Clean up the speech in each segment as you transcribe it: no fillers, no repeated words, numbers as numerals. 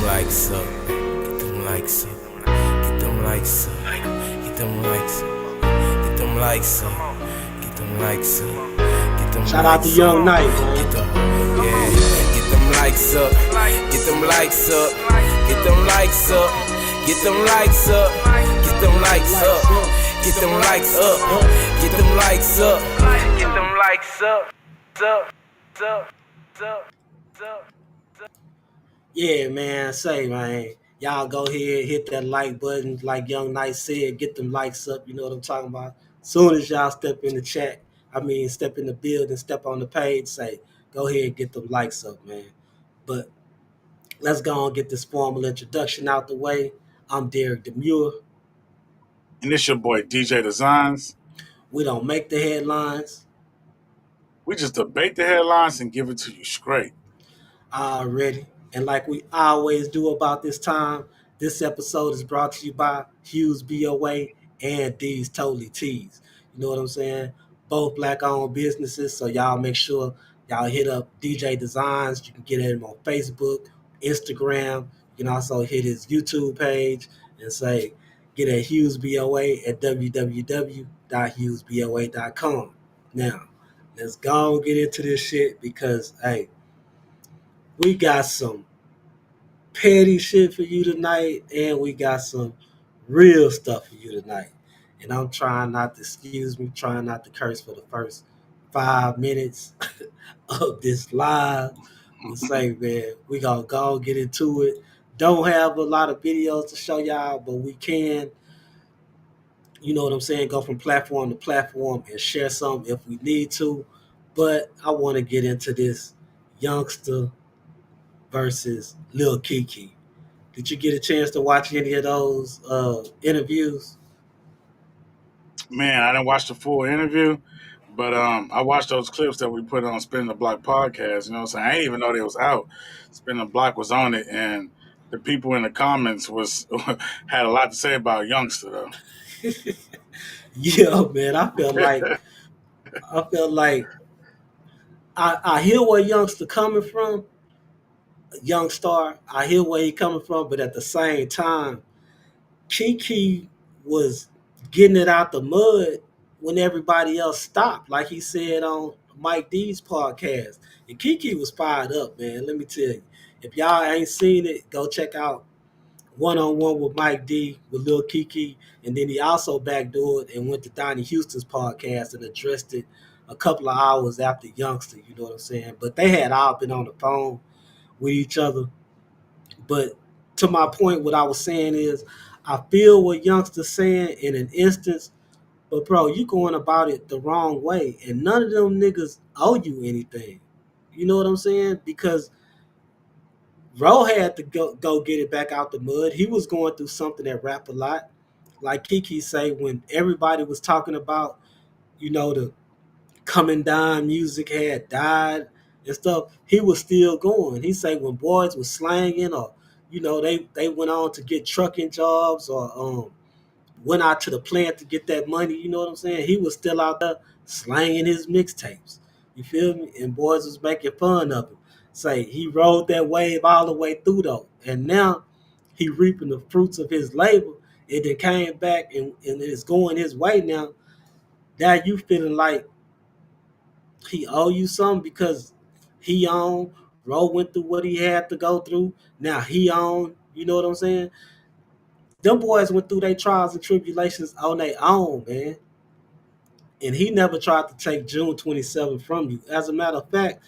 likes up. Get them likes up. Get them likes up. Get them likes up. Get them likes up. Get them likes up. Get them Shout out to likes Young up. Knight, Get man. them, yeah. Get them likes up. Get them likes up. Get them likes up. Get them likes up. Get them likes up. Get them likes up. Get them likes up. Get them likes up. Up. Up. Up. Up. Yeah, man. Say, man. Y'all go ahead, hit that like button. Like Young Knight said, get them likes up. You know what I'm talking about? Soon as y'all step in the chat, step in the building, step on the page, say, go ahead and get them likes up, man. But let's go and get this formal introduction out the way. I'm Derek Demure. And this your boy DJ Designs. We don't make the headlines We just debate the headlines and give it to you straight. already. And like we always do about this time, this episode is brought to you by Hughes BOA and D's Totally Tees. You know what I'm saying? Both black owned businesses. So y'all make sure y'all hit up DJ Designs. You can get him on Facebook, Instagram. You can also hit his YouTube page and say, get at Hughes BOA at www.hughesboa.com. Now, let's go and get into this shit because, hey, we got some petty shit for you tonight, and we got some real stuff for you tonight. And I'm trying not to, excuse me, trying not to curse for the first 5 minutes of this live. But say, man, we gonna go get into it. Don't have a lot of videos to show y'all, but we can, you know what I'm saying, go from platform to platform and share some if we need to. But I want to get into this Yungstar versus Lil Keke. Did you get a chance to watch any of those interviews? Man, I didn't watch the full interview, but I watched those clips that we put on Spin the Block podcast. You know what I'm saying? I didn't even know they was out. Spin the Block was on it, and the people in the comments was had a lot to say about Youngster though. Yeah, man. I felt like I hear where Youngster coming from, Youngstar. I hear where he coming from, but at the same time, Keke was getting it out the mud when everybody else stopped, like he said on Mike D's podcast. And Keke was fired up, man. Let me tell you. If y'all ain't seen it, go check out One on One with Mike D with Lil Keke, and then he also backdoored and went to Donnie Houston's podcast and addressed it a couple of hours after Youngster. You know what I'm saying? But they had all been on the phone with each other. But to my point, what I was saying is, I feel what Youngster's saying in an instance, but bro, you going about it the wrong way, and none of them niggas owe you anything. You know what I'm saying? Because Ro had to go get it back out the mud. He was going through something that Rap a Lot. Like Keke say, when everybody was talking about, the coming down music had died and stuff, he was still going. He say when boys was slanging or, they went on to get trucking jobs or went out to the plant to get that money, you know what I'm saying? He was still out there slanging his mixtapes. You feel me? And boys was making fun of him. Say he rode that wave all the way through though. And now he reaping the fruits of his labor. And then came back and it's going his way now. Now you feeling like he owe you something because he on, Ro went through what he had to go through. Now he on, you know what I'm saying? Them boys went through their trials and tribulations on their own, man. And he never tried to take June 27th from you. As a matter of fact,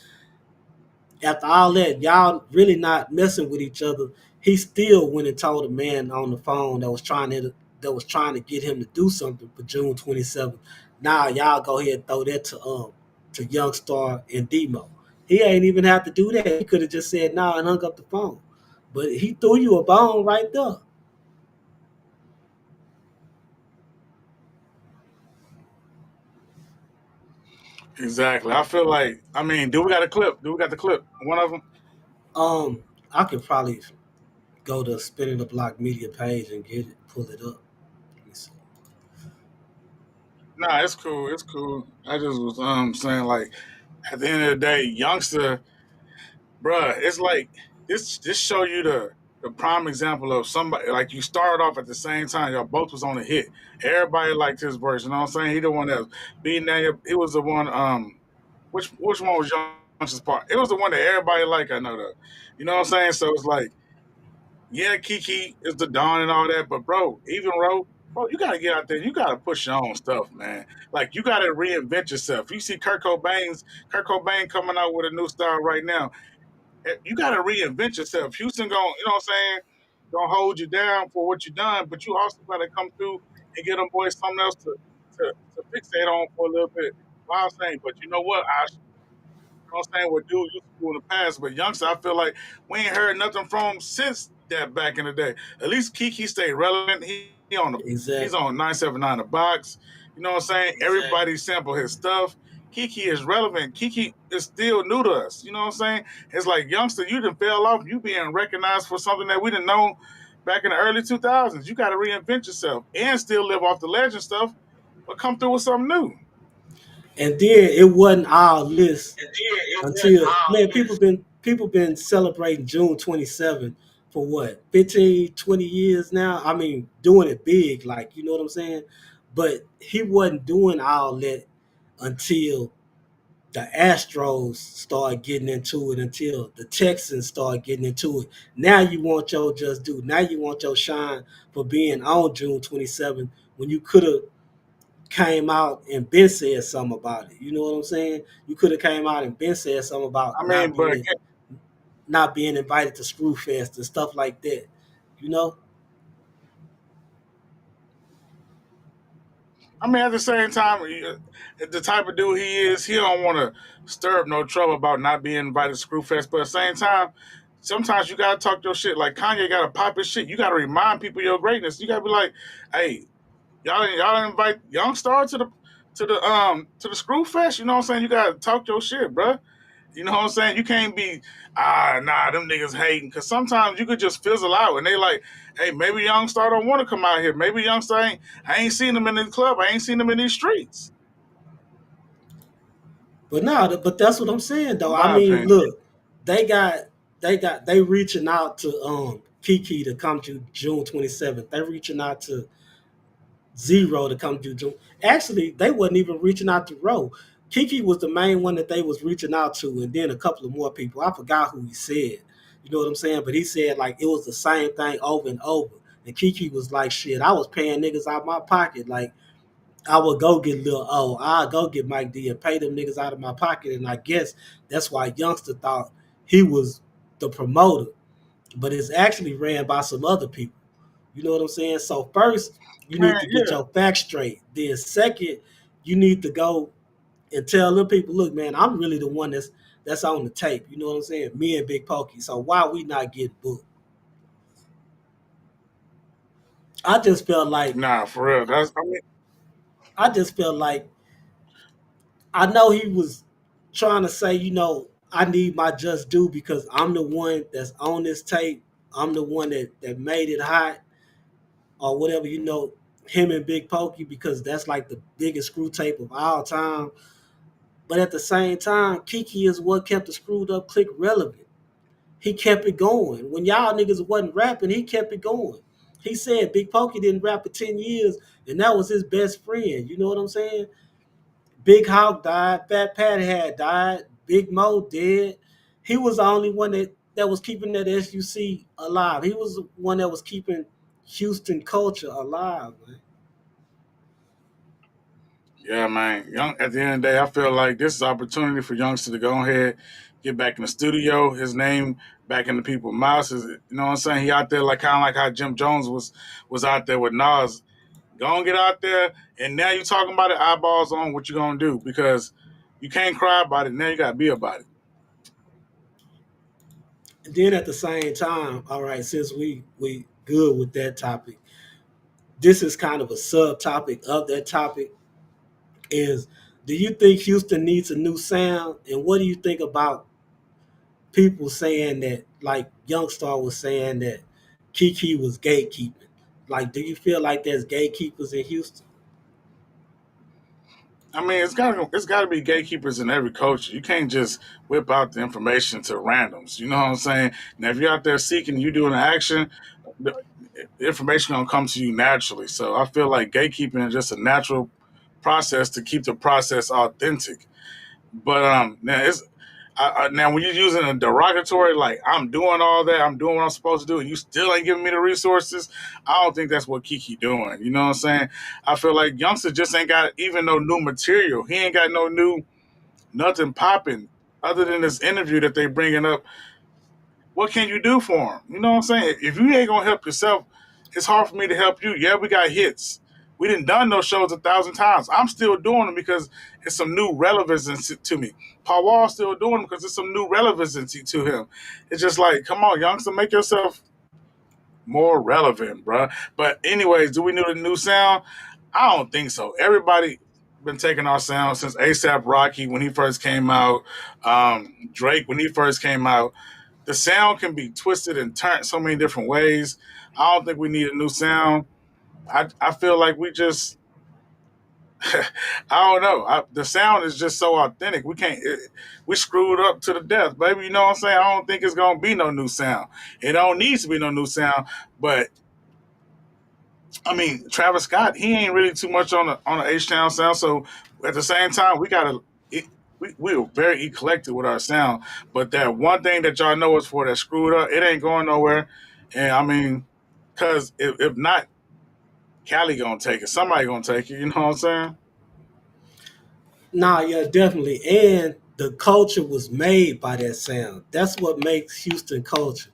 after all that, y'all really not messing with each other. He still went and told a man on the phone that was trying to get him to do something for June 27th. Now y'all go ahead and throw that to Youngstar and Demo. He ain't even have to do that. He could have just said nah and hung up the phone. But he threw you a bone right there. Exactly. I feel like do we got a clip? Do we got the clip? One of them? I could probably go to Spinning the Block media page and pull it up. Let me see. Nah, it's cool. It's cool. I just was saying like at the end of the day, Youngster, bruh, it's like this show you the prime example of somebody like you started off at the same time. Y'all both was on a hit. Everybody liked his verse. You know what I'm saying? He the one that was beating that. He was the one. Which one was Youngster's part? It was the one that everybody liked. I know that. You know what I'm saying? So it's like, yeah, Keke is the Don and all that, but bro, even bro, you gotta get out there. You gotta push your own stuff, man. Like you gotta reinvent yourself. You see Kurt Cobain coming out with a new style right now. You got to reinvent yourself. Houston going, you know what I'm saying, gonna hold you down for what you done, but you also got to come through and get them boys something else to fixate on for a little bit. What I'm saying, but you know what? You know what I'm saying, what dude used to do in the past, but Youngster, I feel like we ain't heard nothing from him since that back in the day. At least Keke stayed relevant. He's Exactly. on 979 the box. You know what I'm saying? Everybody sample his stuff. Keke is relevant. Keke is still new to us. You know what I'm saying? It's like Youngster, you done fell off. You being recognized for something that we didn't know back in the early 2000s. You got to reinvent yourself and still live off the legend stuff, but come through with something new. And then it wasn't our list And then it wasn't until, all man, this. people been celebrating June 27th for what, 15, 20 years now. I mean, doing it big, like, you know what I'm saying? But he wasn't doing all that until the Astros started getting into it, until the Texans started getting into it. Now you want your just do. Now you want your shine for being on June 27th when you could have came out and been said something about it. You know what I'm saying? You could have came out and been said something about I mean, but not being invited to Screwfest and stuff like that. You know? I mean, at the same time, the type of dude he is, he don't want to stir up no trouble about not being invited to Screwfest. But at the same time, sometimes you gotta talk your shit. Like Kanye gotta pop his shit. You gotta remind people your greatness. You gotta be like, hey, y'all invite Yungstar to the Screwfest. You know what I'm saying? You gotta talk your shit, bruh. You know what I'm saying? You can't be, nah, them niggas hating. Because sometimes you could just fizzle out and they like, hey, maybe Youngstar don't want to come out here. Maybe I ain't seen them in the club. I ain't seen them in these streets. But no, but that's what I'm saying though. In I my mean, opinion. look, they reaching out to Keke to come to June 27th. They reaching out to Zero to come to June. Actually, they wasn't even reaching out to Roe. Keke was the main one that they was reaching out to, and then a couple of more people. I forgot who he said. You know what I'm saying? But he said like it was the same thing over and over. And Keke was like, "Shit, I was paying niggas out of my pocket. Like I would go get Lil O, I'll go get Mike D and pay them niggas out of my pocket." And I guess that's why Youngster thought he was the promoter, but it's actually ran by some other people. You know what I'm saying? So first, you Man, need to get yeah. your facts straight. Then second, you need to go and tell them people, look, man, I'm really the one that's on the tape. You know what I'm saying? Me and Big Pokey. So why we not get booked? I just felt like Nah, for real. I mean, I just felt like I know he was trying to say, I need my just due because I'm the one that's on this tape. I'm the one that made it hot or whatever, him and Big Pokey, because that's like the biggest screw tape of all time. But at the same time, Keke is what kept the screwed up click relevant. He kept it going. When y'all niggas wasn't rapping, he kept it going. He said Big Pokey didn't rap for 10 years, and that was his best friend. You know what I'm saying? Big Hawk died. Fat Pat had died. Big Mo dead. He was the only one that was keeping that SUC alive. He was the one that was keeping Houston culture alive, man. yeah, man. At the end of the day, I feel like this is an opportunity for Youngster to go ahead, get back in the studio, his name back in the people's mouths. You know what I'm saying? He out there like kind of like how Jim Jones was out there with Nas. Go and get out there, and now you talking about it, eyeballs on what you gonna do because you can't cry about it. Now you gotta be about it. And then at the same time, all right, since we good with that topic, this is kind of a subtopic of that topic. Is do you think Houston needs a new sound? And what do you think about people saying that, like Youngstar was saying that Keke was gatekeeping? Like, do you feel like there's gatekeepers in Houston? I mean, it's got to be gatekeepers in every culture. You can't just whip out the information to randoms. You know what I'm saying? Now, if you're out there seeking, you doing an action, the information gonna come to you naturally. So I feel like gatekeeping is just a natural process to keep the process authentic. But now now when you're using a derogatory, like I'm doing all that, I'm doing what I'm supposed to do, and you still ain't giving me the resources, I don't think that's what Kiki doing. You know what I'm saying? I feel like youngster just ain't got even no new material. He ain't got no new nothing popping other than this interview that they bringing up. What can you do for him? You know what I'm saying? If you ain't gonna help yourself, it's hard for me to help you. Yeah, we got hits. We didn't done those shows 1,000 times. I'm still doing them because it's some new relevancy to me. Paul Wall's still doing them because it's some new relevancy to him. It's just like, come on, youngster, make yourself more relevant, bruh. But anyways, do we need a new sound? I don't think so. Everybody been taking our sound since ASAP Rocky when he first came out, Drake when he first came out. The sound can be twisted and turned so many different ways. I don't think we need a new sound. I feel like we just I don't know. The sound is just so authentic. We screwed up to the death, baby. You know what I'm saying? I don't think it's gonna be no new sound. It don't need to be no new sound. But I mean, Travis Scott, he ain't really too much on the H Town sound. So at the same time, we're very eclectic with our sound. But that one thing that y'all know is for that screwed up, it ain't going nowhere. And I mean, because if not, Cali gonna take it. Somebody gonna take it. You know what I'm saying? Nah, yeah, definitely. And the culture was made by that sound. That's what makes Houston culture.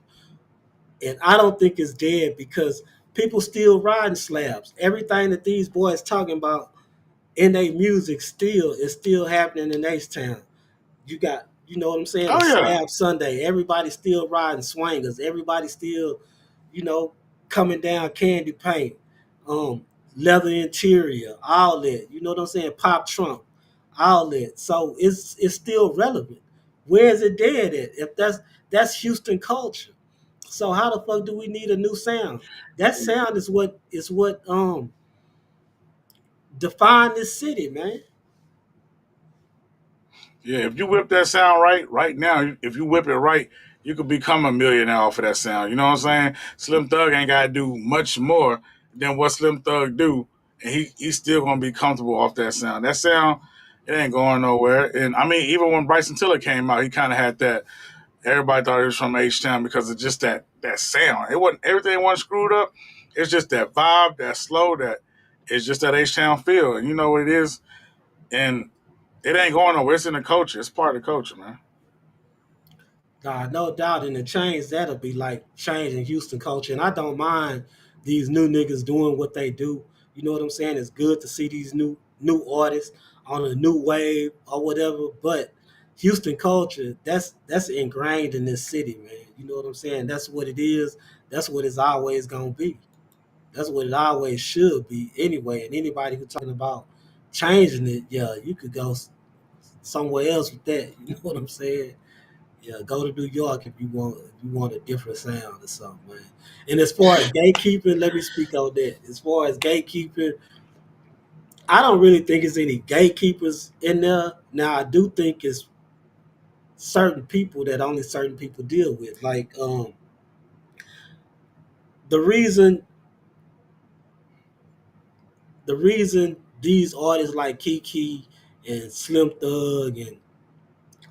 And I don't think it's dead because people still riding slabs. Everything that these boys talking about in their music still is still happening in H Town. You got, you know what I'm saying, a Oh yeah, slab Sunday. Everybody still riding swingers. Everybody still, you know, coming down candy paint, um, leather interior, all that. You know what I'm saying? Pop trunk, all that. So it's still relevant. Where is it dead at? If that's Houston culture. So how the fuck do we need a new sound? That sound is what define this city, man. yeah. If you whip that sound right now, if you whip it right, you could become a millionaire off of that sound. You know what I'm saying? Slim Thug ain't gotta do much more than what Slim Thug do, and he's still gonna be comfortable off that sound. That sound, it ain't going nowhere. And I mean, even when Bryson Tiller came out, he kind of had that. Everybody thought he was from H Town because of just that sound. It wasn't everything wasn't screwed up. It's just that vibe, that slow, that it's just that H Town feel, and you know what it is. And it ain't going nowhere. It's in the culture. It's part of the culture, man. No doubt. And the change that'll be like changing Houston culture. And I don't mind these new niggas doing what they do. You know what I'm saying? It's good to see these new artists on a new wave or whatever. But Houston culture, that's ingrained in this city, man. You know what I'm saying? That's what it is. That's what it's always gonna be. That's what it always should be anyway. And anybody who's talking about changing it, yeah, you could go somewhere else with that. You know what I'm saying? Yeah, go to New York if you want a different sound or something, man. And as far as gatekeeping, let me speak on that. As far as gatekeeping, I don't really think it's any gatekeepers in there. Now I do think it's certain people that only certain people deal with. Like the reason the reason these artists like Kiki and Slim Thug and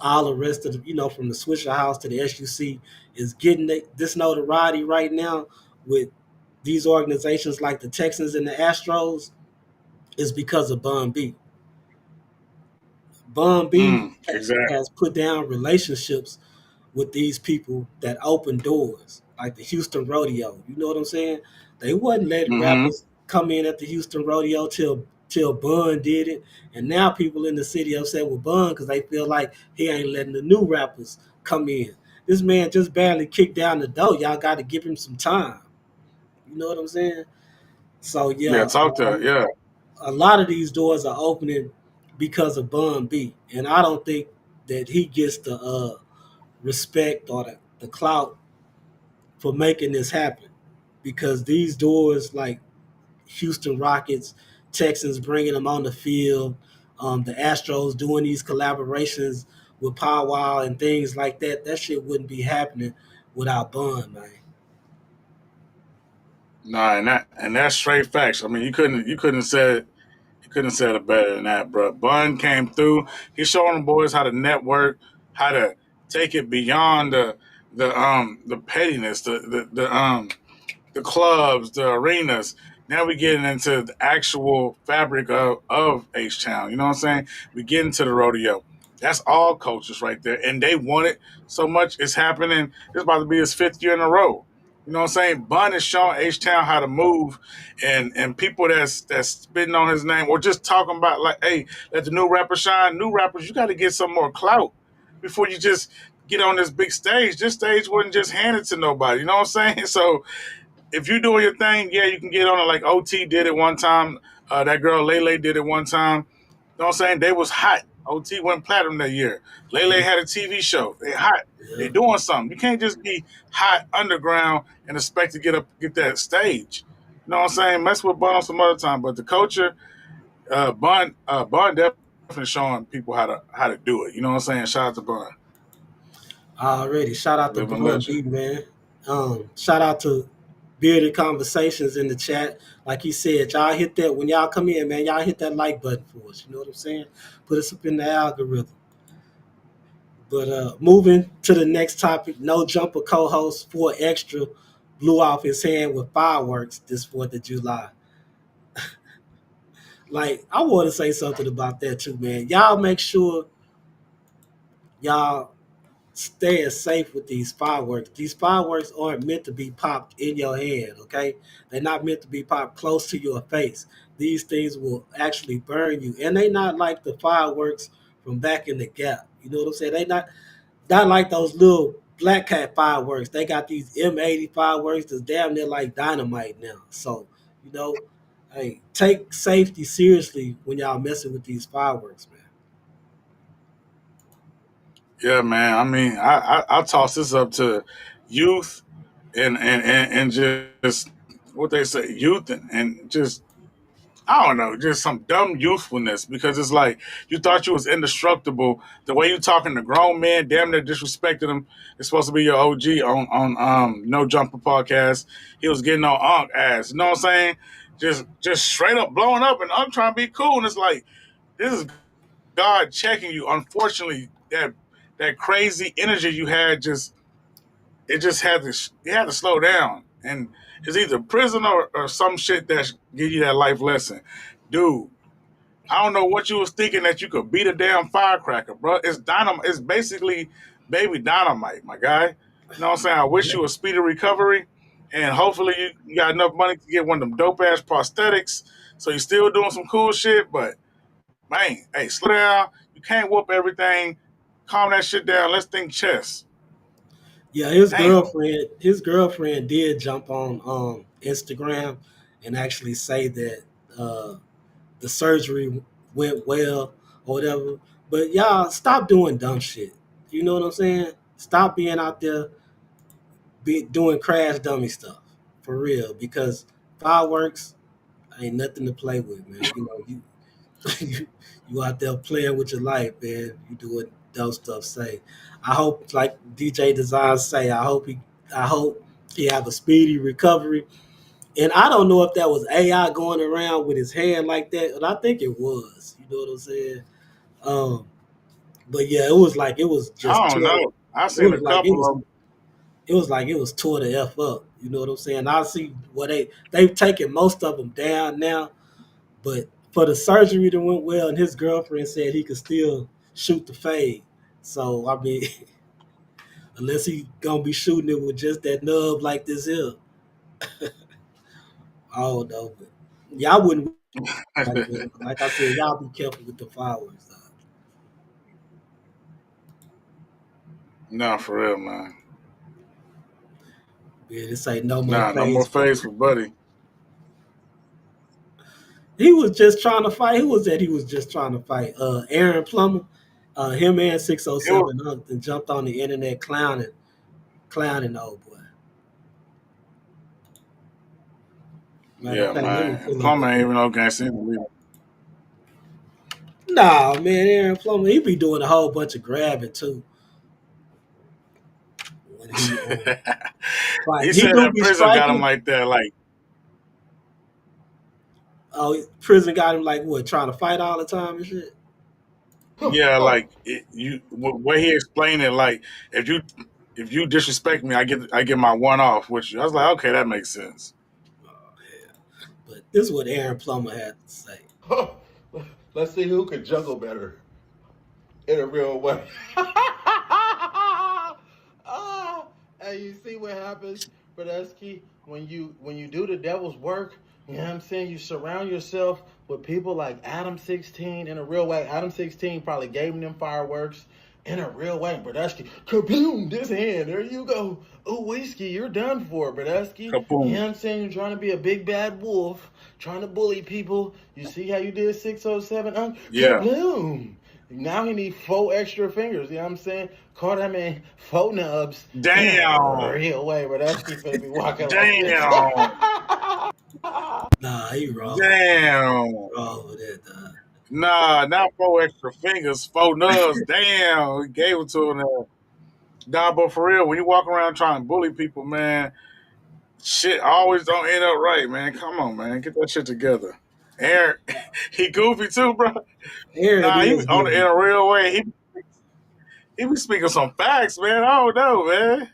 all the rest of the, from the Swisher House to the SUC is getting this notoriety right now with these organizations like the Texans and the Astros is because of Bun B. Bun B Exactly. has put down relationships with these people that open doors, like the Houston Rodeo. You know what I'm saying? They wasn't letting Mm-hmm. rappers come in at the Houston Rodeo till Bun did it, and now people in the city upset with Bun because they feel like he ain't letting the new rappers come in. This man just barely kicked down the door. Y'all got to give him some time. You know what I'm saying? So Yeah, yeah, talk to yeah. a lot of these doors are opening because of Bun B, and I don't think that he gets the respect or the clout for making this happen because these doors like Houston Rockets, Texans bringing them on the field, The Astros doing these collaborations with Powwow and things like that. That shit wouldn't be happening without Bun, man. Nah, and that's straight facts. I mean, you couldn't have said it better than that, bro. Bun came through. He's showing the boys how to network, how to take it beyond the pettiness, the clubs, the arenas. Now we getting into the actual fabric of H Town. You know what I'm saying? We get into the rodeo. That's all coaches right there, and they want it so much. It's happening. It's about to be his 5th year in a row. You know what I'm saying? Bun is showing H Town how to move, and people that's spitting on his name or just talking about like, hey, let the new rapper shine. New rappers, you got to get some more clout before you just get on this big stage. This stage wasn't just handed to nobody. You know what I'm saying? So if you're doing your thing, yeah, you can get on it. Like OT did it one time. That girl Lele did it one time. You know what I'm saying? They was hot. OT went platinum that year. Lele had a TV show. They hot. They Yeah. doing something. You can't just be hot underground and expect to get that stage. You know what I'm saying? Mess with Bun some other time. But the culture, Bun definitely showing people how to do it. You know what I'm saying? Shout out to Bun. Already. Shout out to Living Bun legend. B, man. Shout out to Bearded Conversations in the chat. Like he said, y'all hit that when y'all come in, man. Y'all hit that like button for us. You know what I'm saying? Put us up in the algorithm. But moving to the next topic, No Jumper co-host 4Extra blew off his hand with fireworks this 4th of July. Like, I want to say something about that too, man. Y'all make sure y'all staying safe with these fireworks. These fireworks aren't meant to be popped in your hand, okay? They're not meant to be popped close to your face. These things will actually burn you. And they not like the fireworks from back in the gap. You know what I'm saying? They not like those little black cat fireworks. They got these M80 fireworks that's damn near like dynamite now. So, you know, hey, take safety seriously when y'all messing with these fireworks, man. Yeah, man. I mean, I toss this up to youth and just what they say, youth and just I don't know, just some dumb youthfulness because it's like you thought you was indestructible. The way you talking to grown men, damn near disrespecting them. It's supposed to be your OG on No Jumper podcast. He was getting on Unk ass. You know what I'm saying? Just straight up blowing up and Unk trying to be cool. And it's like this is God checking you. Unfortunately, that crazy energy you had just had to slow down. And it's either prison or some shit that give you that life lesson. Dude, I don't know what you was thinking that you could beat a damn firecracker, bro. It's dynamite. It's basically baby dynamite, my guy. You know what I'm saying? I wish you a speedy recovery, and hopefully you got enough money to get one of them dope ass prosthetics. So you're still doing some cool shit, but man, hey, slow down. You can't whoop everything. Calm that shit down. Let's think chess. Yeah, his Damn. girlfriend did jump on Instagram and actually say that uh, the surgery went well or whatever. But y'all stop doing dumb shit. You know what I'm saying? Stop being out there doing crash dummy stuff for real because fireworks ain't nothing to play with, man. You know you you out there playing with your life, man. You doing dumb stuff. Say, I hope like DJ Design say, I hope he have a speedy recovery. And I don't know if that was AI going around with his hand like that, but I think it was. You know what I'm saying? Um, but yeah, it was just I don't tore. know. I It seen was a like it couple was of them. it was like it was tore the f up. You know what I'm saying? I see what they've taken most of them down now, but for the surgery that went well, and his girlfriend said he could still shoot the fade. So I mean, unless he gonna be shooting it with just that nub like this here, I don't know. But yeah, I wouldn't like that. Like I said, y'all be careful with the fireworks. Nah, for real, man. Yeah, this ain't no more Nah, no more phase for face for Buddy. He was just trying to fight. Who was that? He was just trying to fight. Aaron Plummer. Him and It was 607 and jumped on the internet clowning the old boy. Matter of yeah, fact, let me man. And pull up Plumber the ain't even no gangster. Nah, man, Aaron Plummer, he be doing a whole bunch of grabbing too. When he He fight, he said do that be prison got him striking. like that. Like, Oh, prison got him like what, trying to fight all the time and shit. yeah, like where he explained it, like if you disrespect me, I get my one off with you. I was like, okay, that makes sense. But this is what Aaron Plummer had to say. Let's see who could juggle better in a real way. And you see what happens, Brodesky, when you do the devil's work. You know what I'm saying? You surround yourself with people like Adam 16 in a real way. Adam 16 probably gave them fireworks in a real way. Brodesky, kaboom, this hand, there you go. Oh, whiskey, you're done for, Brodesky. You know Kaboom. what I'm saying? You're trying to be a big bad wolf, trying to bully people. You see how you did 607? Yeah. Kaboom. Now he need 4 extra fingers, you know what I'm saying? Call that man 4 nubs in a Damn. real way, but that's keep finna be walking like this. Damn. Nah, he Damn. wrong with that, dog. Nah, not 4 extra fingers, 4 nubs. Damn. He gave it to him there. Nah, but for real, when you walk around trying to bully people, man, shit always don't end up right, man. Come on, man. Get that shit together. Aaron, he goofy too, bro. Aaron Nah, he is on in good. a real way. He be speaking some facts, man. I don't know, man.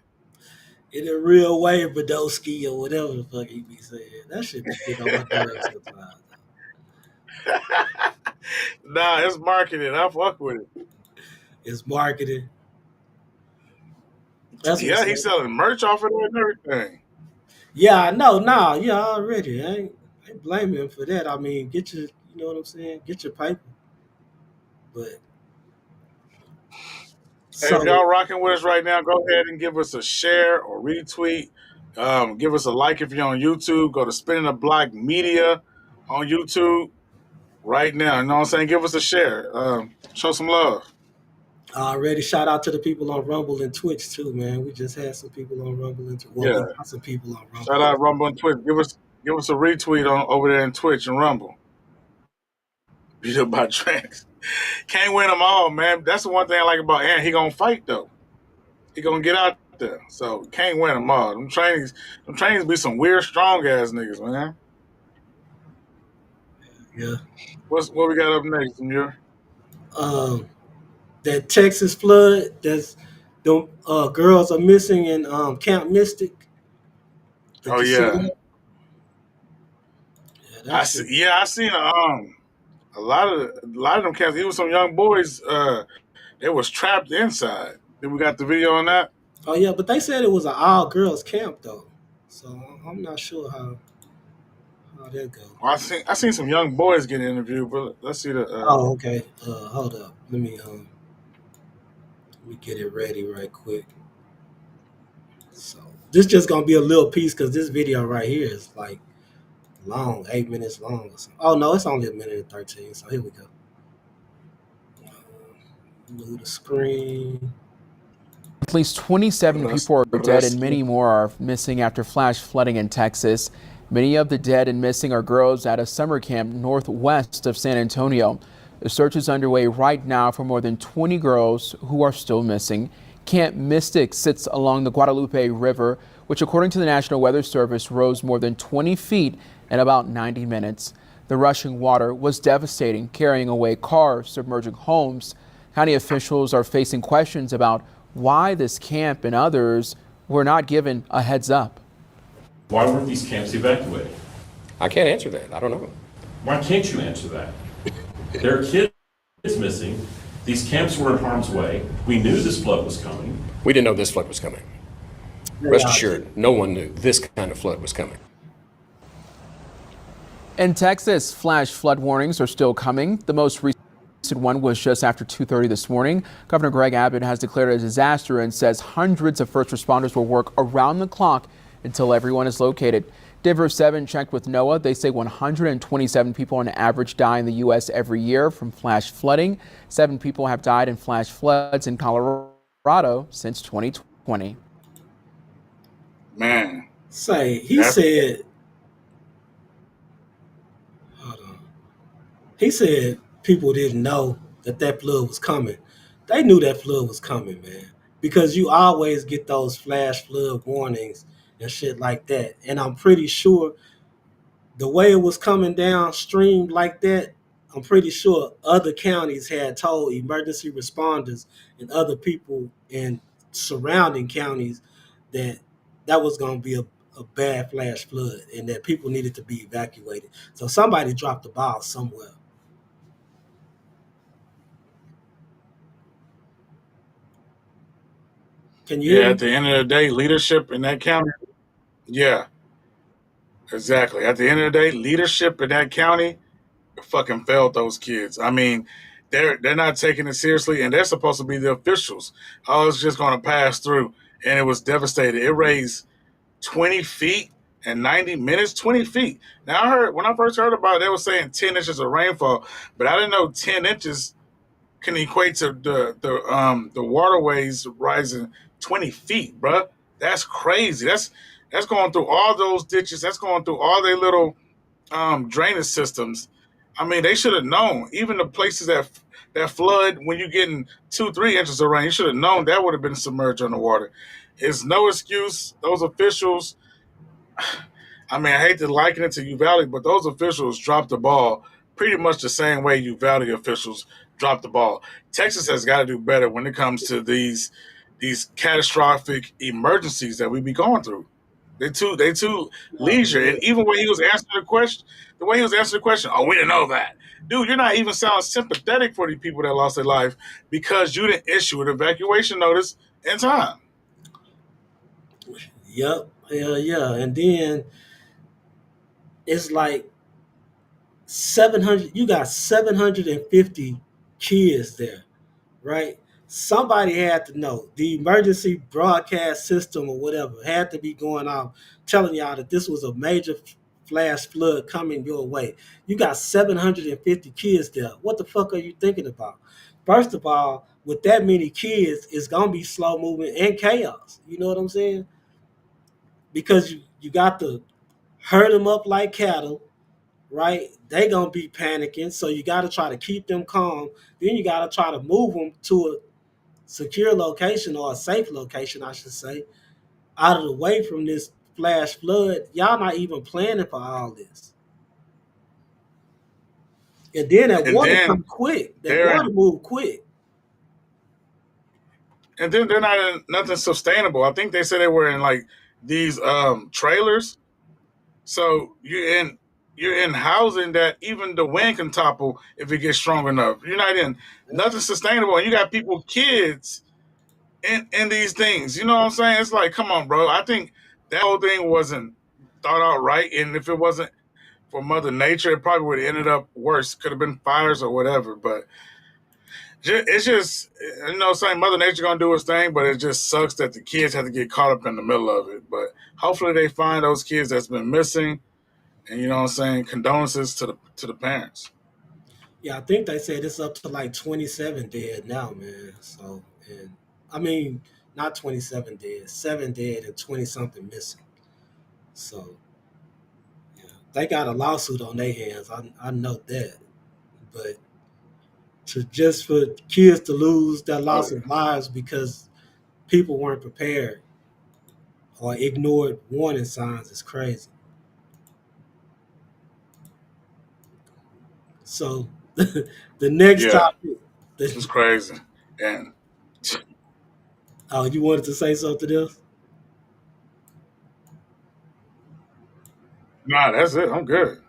In a real way, Badowski or whatever the fuck he be saying. That shit be getting on my nerves sometimes. Nah, it's marketing. I fuck with it. It's marketing. That's what's Yeah, he's up. selling merch off of it and everything. Yeah, I know. Nah, yeah, already. I ain't blaming him for that. I mean, get your, you know what I'm saying? Get your paper. But Hey, if so, y'all rocking with us right now, go ahead and give us a share or retweet. Give us a like if you're on YouTube. Go to Spinning the Block Media on YouTube right now. You know what I'm saying? Give us a share. Show some love. already shout out to the people on Rumble and Twitch too, man. We just had some people on Rumble and Twitch. Well, we Yeah. got some people on Rumble. Shout out Rumble and Twitch. Give us a retweet on over there in Twitch and Rumble. Beat up by tracks. Can't win them all, man. That's the one thing I like about Aaron. He gonna fight though. He gonna get out there. So can't win them all. Them trainings be some weird strong ass niggas, man. Yeah. What we got up next, Amir? That Texas flood. That's the girls are missing in Camp Mystic. Did Oh you see yeah. that? Yeah, that shit. I seen a lot of them cats, even some young boys, they was trapped inside. Then we got the video on that. Oh yeah, but they said it was an all girls camp though, so I'm not sure how that go. Well, I seen some young boys get interviewed, but let's see the Oh okay. Hold up. Let me get it ready right quick. So this just gonna be a little piece because this video right here is like long, 8 minutes long or something. Oh no, it's only a minute and 13. So here we go. Move the screen. At least 27 people are dead and many more are missing after flash flooding in Texas. Many of the dead and missing are girls at a summer camp northwest of San Antonio. The search is underway right now for more than 20 girls who are still missing. Camp Mystic sits along the Guadalupe River, which according to the National Weather Service rose more than 20 feet in about 90 minutes. The rushing water was devastating, carrying away cars, submerging homes. County officials are facing questions about why this camp and others were not given a heads up. Why weren't these camps evacuated? I can't answer that. I don't know. Why can't you answer that? There are kids missing. These camps were in harm's way. We knew this flood was coming. We didn't know this flood was coming. Rest assured, no one knew this kind of flood was coming. In Texas, flash flood warnings are still coming. The most recent one was just after 2:30 this morning. Governor Greg Abbott has declared a disaster and says hundreds of first responders will work around the clock until everyone is located. Denver 7 checked with NOAA. They say 127 people on average die in the U.S. every year from flash flooding. 7 people have died in flash floods in Colorado since 2020. Man. Say, he said, hold on. He said people didn't know that that flood was coming. They knew that flood was coming, man, because you always get those flash flood warnings and shit like that. And I'm pretty sure the way it was coming downstream like that, I'm pretty sure other counties had told emergency responders and other people in surrounding counties that that was going to be a bad flash flood and that people needed to be evacuated. So somebody dropped the ball somewhere. Can you hear Yeah, at me? the end of the day, leadership in that county. Yeah, exactly. At the end of the day, leadership in that county fucking failed those kids. I mean, they're not taking it seriously, and they're supposed to be the officials. I was just going to pass through, and it was devastating. It raised 20 feet in 90 minutes. 20 feet. Now I heard when I first heard about it, they were saying 10 inches of rainfall, but I didn't know 10 inches can equate to the waterways rising 20 feet, bruh. That's crazy. That's going through all those ditches. That's going through all their little drainage systems. I mean, they should have known. Even the places that flood when you're getting 2, 3 inches of rain, you should have known that would have been submerged underwater. It's no excuse. Those officials. I mean, I hate to liken it to Uvalde, but those officials dropped the ball pretty much the same way Uvalde officials dropped the ball. Texas has got to do better when it comes to these catastrophic emergencies that we be going through. They too leisure, and even when he was answering the question, the way he was answering the question, oh, we didn't know that, dude. You're not even sounding sympathetic for the people that lost their life because you didn't issue an evacuation notice in time. Yep. Yeah, yeah. And then it's like 700, you got 750 kids there, right? Somebody had to know. The emergency broadcast system or whatever had to be going off telling y'all that this was a major flash flood coming your way. You got 750 kids there. What the fuck are you thinking about? First of all, with that many kids, it's going to be slow moving and chaos. You know what I'm saying? Because you got to herd them up like cattle, right? They gonna be panicking, so you got to try to keep them calm. Then you got to try to move them to a secure location or a safe location, I should say, out of the way from this flash flood. Y'all not even planning for all this, and then that And water then come quick. That they're water in move quick. and then they're not in nothing sustainable. I think they said they were in like these trailers. So you're in housing that even the wind can topple if it gets strong enough. You're not in nothing sustainable, and you got people, kids, in these things. You know what I'm saying? It's like, come on, bro. I think that whole thing wasn't thought out right, and if it wasn't for Mother Nature, it probably would have ended up worse. Could have been fires or whatever, but it's just saying Mother Nature gonna do its thing, but it just sucks that the kids have to get caught up in the middle of it. But hopefully they find those kids that's been missing, and condolences to the parents. Yeah, I think they said it's up to like 27 dead now, man. So, and I mean, not 27 dead, 7 dead and 20 something missing. So, yeah, they got a lawsuit on their hands. I know that, but to just for kids to lose their Oh loss yeah, of lives because people weren't prepared or ignored warning signs is crazy. So the next yeah, topic, it's the, crazy. And oh, you wanted to say something else? nah, that's it. I'm good.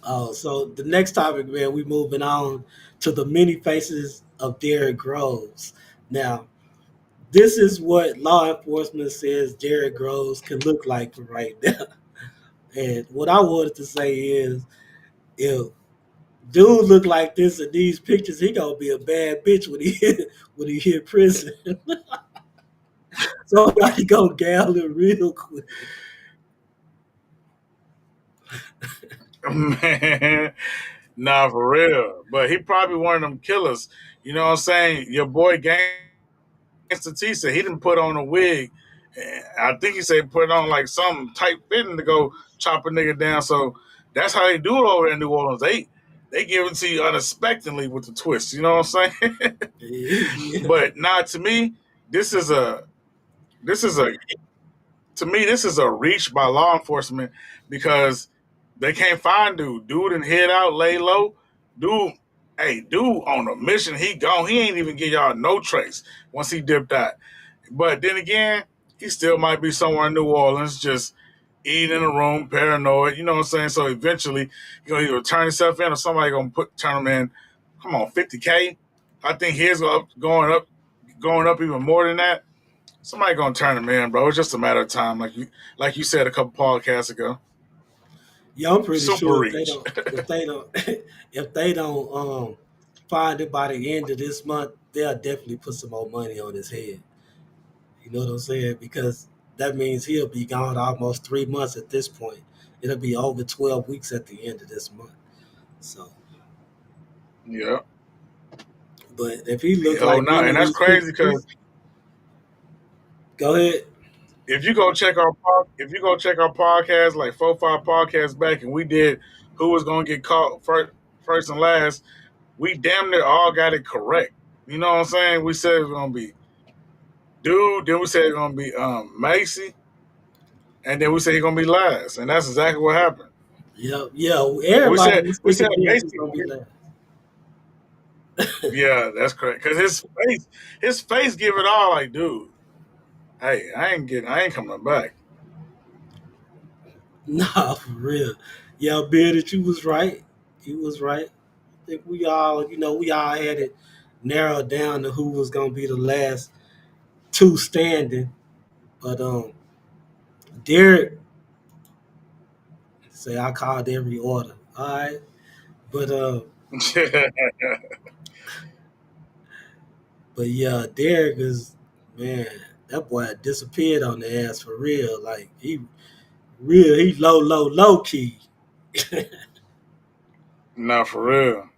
Oh, so the next topic, man, we moving on to the many faces of Derrick Groves. Now, this is what law enforcement says Derrick Groves can look like right now. And what I wanted to say is, if dude look like this in these pictures, he gonna be a bad bitch when he when he hit prison. Somebody gonna gal him real quick. Man, nah, for real. But he probably one of them killers. You know what I'm saying? Your boy Gangsta T said he didn't put on a wig. I think he said put on like some tight fitting to go chop a nigga down. So that's how they do it over in New Orleans. they give it to you unexpectedly with the twist. You know what I'm saying? Yeah. But nah, to me, this is a this is a this is a reach by law enforcement because they can't find dude. Dude and head out, lay low. Dude, hey, dude on a mission. He gone. He ain't even give y'all no trace once he dipped out. But then again, he still might be somewhere in New Orleans, just eating in a room, paranoid. You know what I'm saying? So eventually, you know, he'll turn himself in, or somebody gonna turn him in. Come on, 50K. I think his going up even more than that. Somebody gonna turn him in, bro. It's just a matter of time, like you said a couple podcasts ago. Yeah, I'm pretty Super sure reach. if they don't if they don't find it by the end of this month, they'll definitely put some more money on his head. You know what I'm saying? Because that means he'll be gone almost 3 months at this point. It'll be over 12 weeks at the end of this month. So, Yeah. but if he look Oh like no, one and of that's these crazy people, because go ahead. if you go check our podcast like 4 5 podcasts back, and we did who was gonna get caught first and last, we damn near all got it correct. You know what I'm saying? We said it was gonna be dude, then we said it was gonna be Macy, and then we said he's gonna be last, and that's exactly what happened. Yeah, yeah. We Everybody said was we said thinking Derek was Macy. gonna be last. Yeah, that's correct. Cause his face give it all. Like, dude, hey, I ain't coming back. Nah, for real. Yeah, Bill, that you was right. He was right. I think we all had it narrowed down to who was gonna be the last two standing. But Derek say I called every order. All right. But yeah, Derek is, man, that boy disappeared on the ass for real. Like he low key. Nah, for real.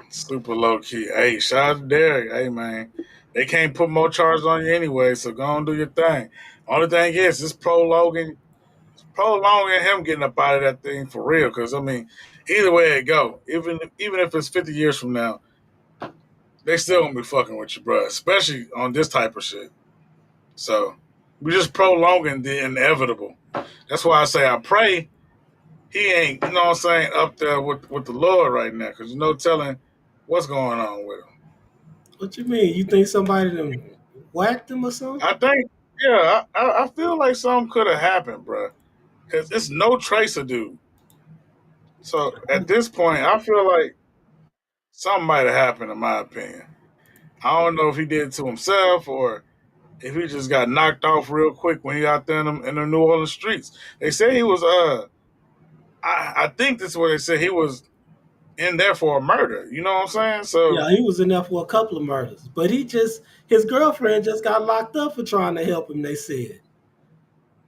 Super low key. Hey, shout out to Derek. Hey, man. They can't put more charges on you anyway, so go and do your thing. Only thing is, prolonging him getting up out of that thing for real. Because, I mean, either way it go, even if it's 50 years from now, they still gonna be fucking with you, bro. Especially on this type of shit. So, we just prolonging the inevitable. That's why I say I pray he ain't, you know what I'm saying, up there with the Lord right now. Because no telling what's going on with him. What you mean? You think somebody done whacked him or something? I think, yeah, I feel like something could have happened, bro. Because it's no trace of dude. So at this point, I feel like something might have happened, in my opinion. I don't know if he did it to himself or if he just got knocked off real quick when he out there in the New Orleans streets. They say he was, I think this is what they said. He was in there for a murder. You know what I'm saying? So, Yeah, he was in there for a couple of murders, but his girlfriend just got locked up for trying to help him. They said.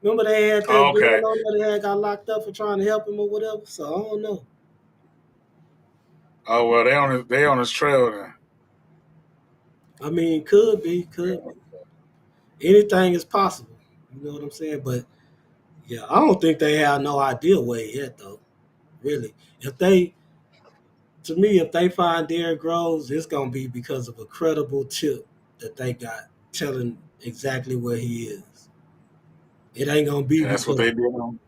Remember they had that okay. girl on there that had got locked up for trying to help him or whatever. So I don't know. Oh, well, they on his trail then. I mean, could be. Anything is possible. You know what I'm saying? But yeah, I don't think they have no idea where he at though. Really, if they find Derrick Rose, it's gonna be because of a credible tip that they got telling exactly where he is. It ain't gonna be And that's what because they did on.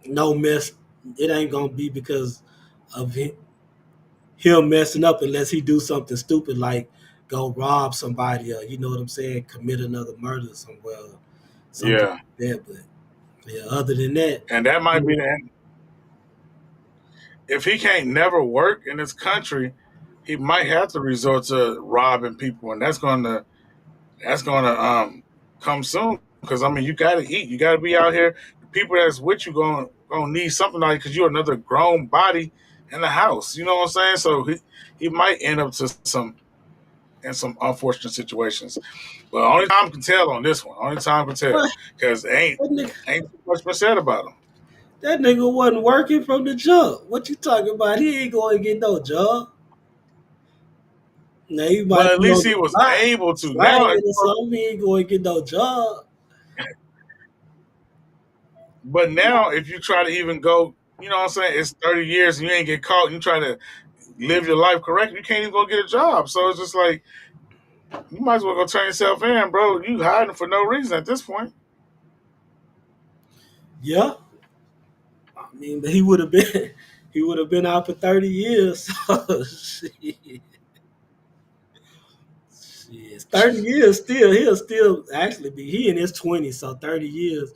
no mess. It ain't gonna be because of him messing up unless he do something stupid like go rob somebody or you know what I'm saying, commit another murder somewhere, or something Yeah. like that. But yeah, other than that, And that might be yeah, the end. If he can't never work in this country, he might have to resort to robbing people, and that's gonna come soon. Because I mean, you gotta eat, you gotta be out here. The people that's with you gonna need something like because you're another grown body in the house. You know what I'm saying? So he might end up to some unfortunate situations. But only time can tell on this one. Only time can tell but because that nigga, ain't too much been said about him. that nigga wasn't working from the jump. What you talking about? He ain't going to get no job. Now he But might at be least on he the was block able to. Now, slanging or something. He ain't going to get no job. but now if you try to even go You know what I'm saying? It's 30 years and you ain't get caught and you try to live your life correctly. You can't even go get a job. So it's just like, you might as well go turn yourself in, bro. You hiding for no reason at this point. Yeah, I mean, but he would have been he would have been out for 30 years. So, shit, 30 years still. He'll still actually be he in his 20s, so 30 years.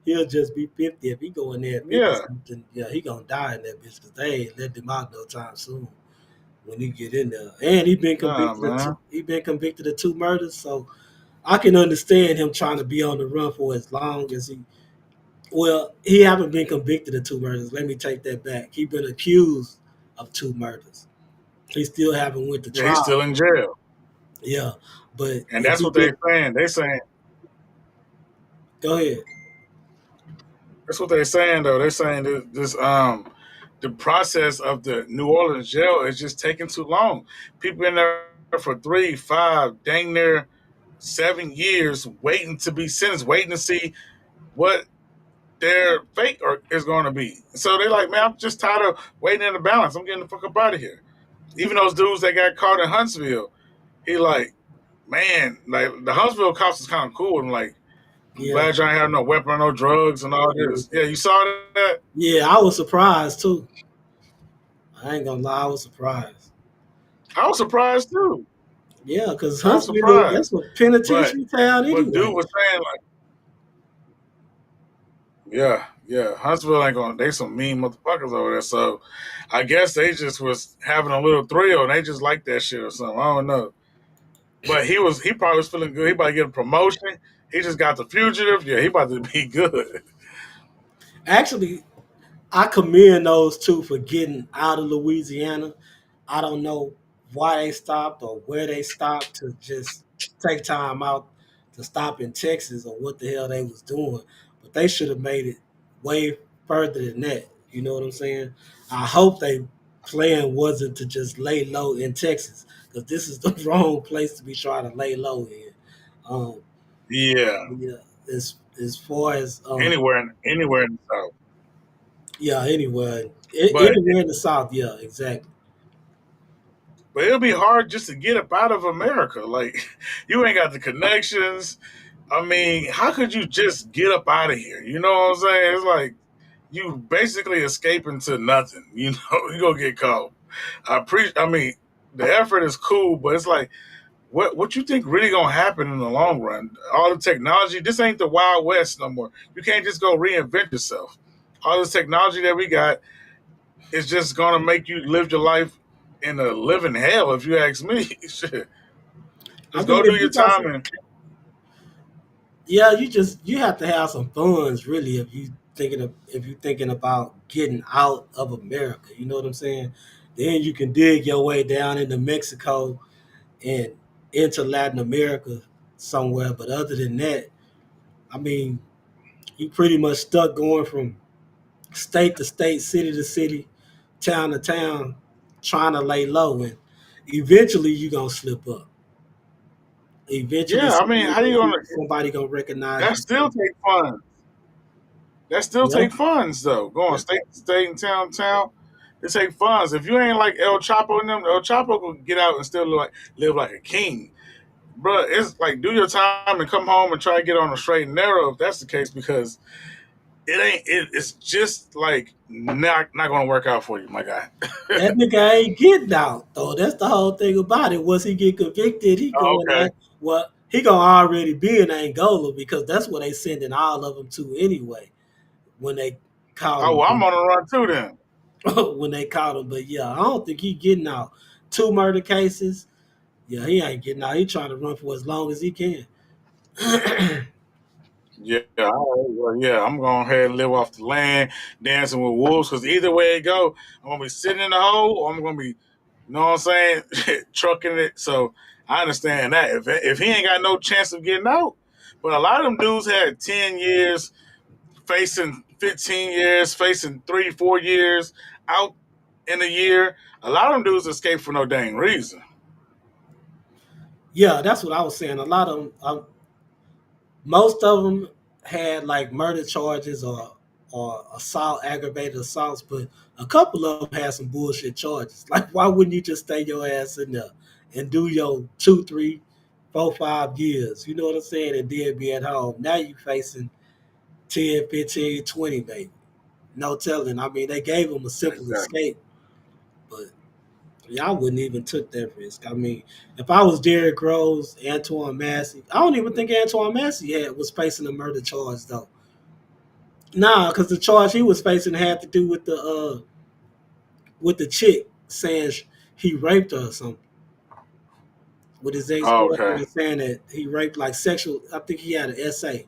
He'll just be 50 if he go in there at 50 Yeah. something. Yeah, he gonna die in that bitch because they ain't let him out no time soon when he get in there. And Nah, man. he been convicted of 2 murders, so I can understand him trying to be on the run for as long as he. Well, he haven't been convicted of 2 murders. Let me take that back. He been accused of 2 murders. He still haven't went to Yeah, he's still trial. in jail. Yeah, but And if that's he what they're get, saying. They saying go ahead. that's what they're saying though. They're saying this the process of the New Orleans jail is just taking too long. People in there for 3, 5, dang near 7 years waiting to be sentenced, waiting to see what their fate is going to be. So they're like, man, I'm just tired of waiting in the balance. I'm getting the fuck up out of here. Even those dudes that got caught in Huntsville, he like, man, like the Huntsville cops is kind of cool. I'm like, I'm Yeah, glad y'all ain't have no weapon or no drugs and all this. Yeah, you saw that? yeah, I was surprised too. I ain't gonna lie, I was surprised. I was surprised too. Yeah, because I was Huntsville, that's surprised. a But penitentiary town but dude anyway. was saying like, yeah, Huntsville ain't gonna. They some mean motherfuckers over there. So I guess they just was having a little thrill and they just like that shit or something. I don't know. But he probably was feeling good. He about to get a promotion. He just got the fugitive. Yeah, he about to be good. Actually, I commend those two for getting out of Louisiana. I don't know why they stopped or where they stopped to just take time out to stop in Texas or what the hell they was doing. But they should have made it way further than that. You know what I'm saying? I hope they plan wasn't to just lay low in Texas because this is the wrong place to be trying to lay low in. Um, Yeah, yeah, as far as anywhere in the South. yeah, anywhere, But anywhere in the South, yeah, exactly. but it'll be hard just to get up out of America. Like you ain't got the connections. I mean, how could you just get up out of here? You know what I'm saying? It's like you basically escaping to nothing. You know, you gonna get caught. I mean, the effort is cool, but it's like what you think really gonna happen in the long run? All the technology. This ain't the Wild West no more. You can't just go reinvent yourself. All this technology that we got is just gonna make you live your life in a living hell. If you ask me, shit. I Just mean, go do if your you got time some, and yeah, you have to have some funds really if you thinking about getting out of America. You know what I'm saying? Then you can dig your way down into Mexico and into Latin America somewhere. But other than that, I mean, you pretty much stuck going from state to state, city to city, town to town, trying to lay low, and eventually you gonna slip up. Eventually, yeah. I mean, how you gonna? somebody gonna recognize That you. still take fun. That still Yeah, take funds though. Going yeah. state to state and town to town, it take funds. If you ain't like El Chapo and them, El Chapo could get out and still live like a king. Bro, it's like do your time and come home and try to get on the straight and narrow if that's the case because it's just like not gonna work out for you, my guy. That nigga ain't getting out though. That's the whole thing about it. Once he get convicted, he Oh, going okay. at well, he gonna already be in Angola because that's where they sending all of them to anyway. When they caught Oh, well, I'm him, on the run too then. when they caught him, but yeah, I don't think he getting out. 2 murder cases, yeah, he ain't getting out. He trying to run for as long as he can. Yeah, all right. Well, yeah, I'm going ahead and live off the land, dancing with wolves. Because either way it go, I'm gonna be sitting in the hole, or I'm gonna be, you know what I'm saying, trucking it. So I understand that. If he ain't got no chance of getting out, but a lot of them dudes had 10 years, facing 15 years, facing 3, 4 years, out in a year. A lot of them dudes escape for no dang reason. Yeah, that's what I was saying. A lot of them, most of them had like murder charges or assault, aggravated assaults, but a couple of them had some bullshit charges. Like, why wouldn't you just stay your ass in there and do your 2, 3, 4, 5 years? You know what I'm saying? And then be at home. Now you facing 10, 15, 20, maybe. No telling. I mean, they gave him a simple Exactly. escape, but yeah, I wouldn't even took that risk. I mean, if I was Derrick Rose, Antoine Massey, I don't even think Antoine Massey was facing a murder charge though. Nah, because the charge he was facing had to do with the chick saying he raped her or something. With his ex Oh, okay. girlfriend saying that he raped like sexual. I think he had an essay.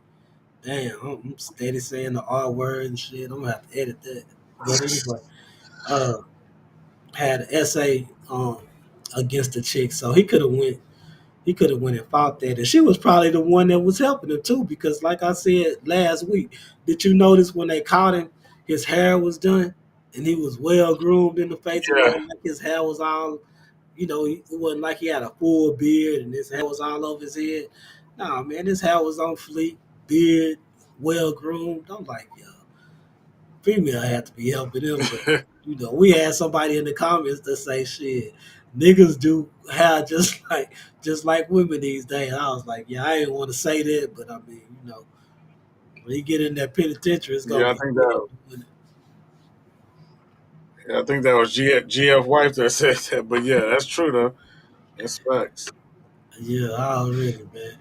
Damn, I'm steady saying the R word and shit. I'm gonna have to edit that. But anyway, uh, had an essay against the chick, so he could have went. He could have went and fought that, and she was probably the one that was helping him too. Because, like I said last week, did you notice when they caught him, his hair was done, and he was well groomed in the face. It Yeah. wasn't like his hair was all, it wasn't like he had a full beard and his hair was all over his head. Nah, man, his hair was on fleek, beard, well groomed. I'm like, yo, female had to be helping him, but we had somebody in the comments that say shit. Niggas do hair just like women these days. I was like, yeah, I didn't want to say that, but I mean, when you get in that penitentiary, it's gonna Yeah, be hard. I think that was GF wife that said that. But yeah, that's true though. That's facts. Yeah, already, man.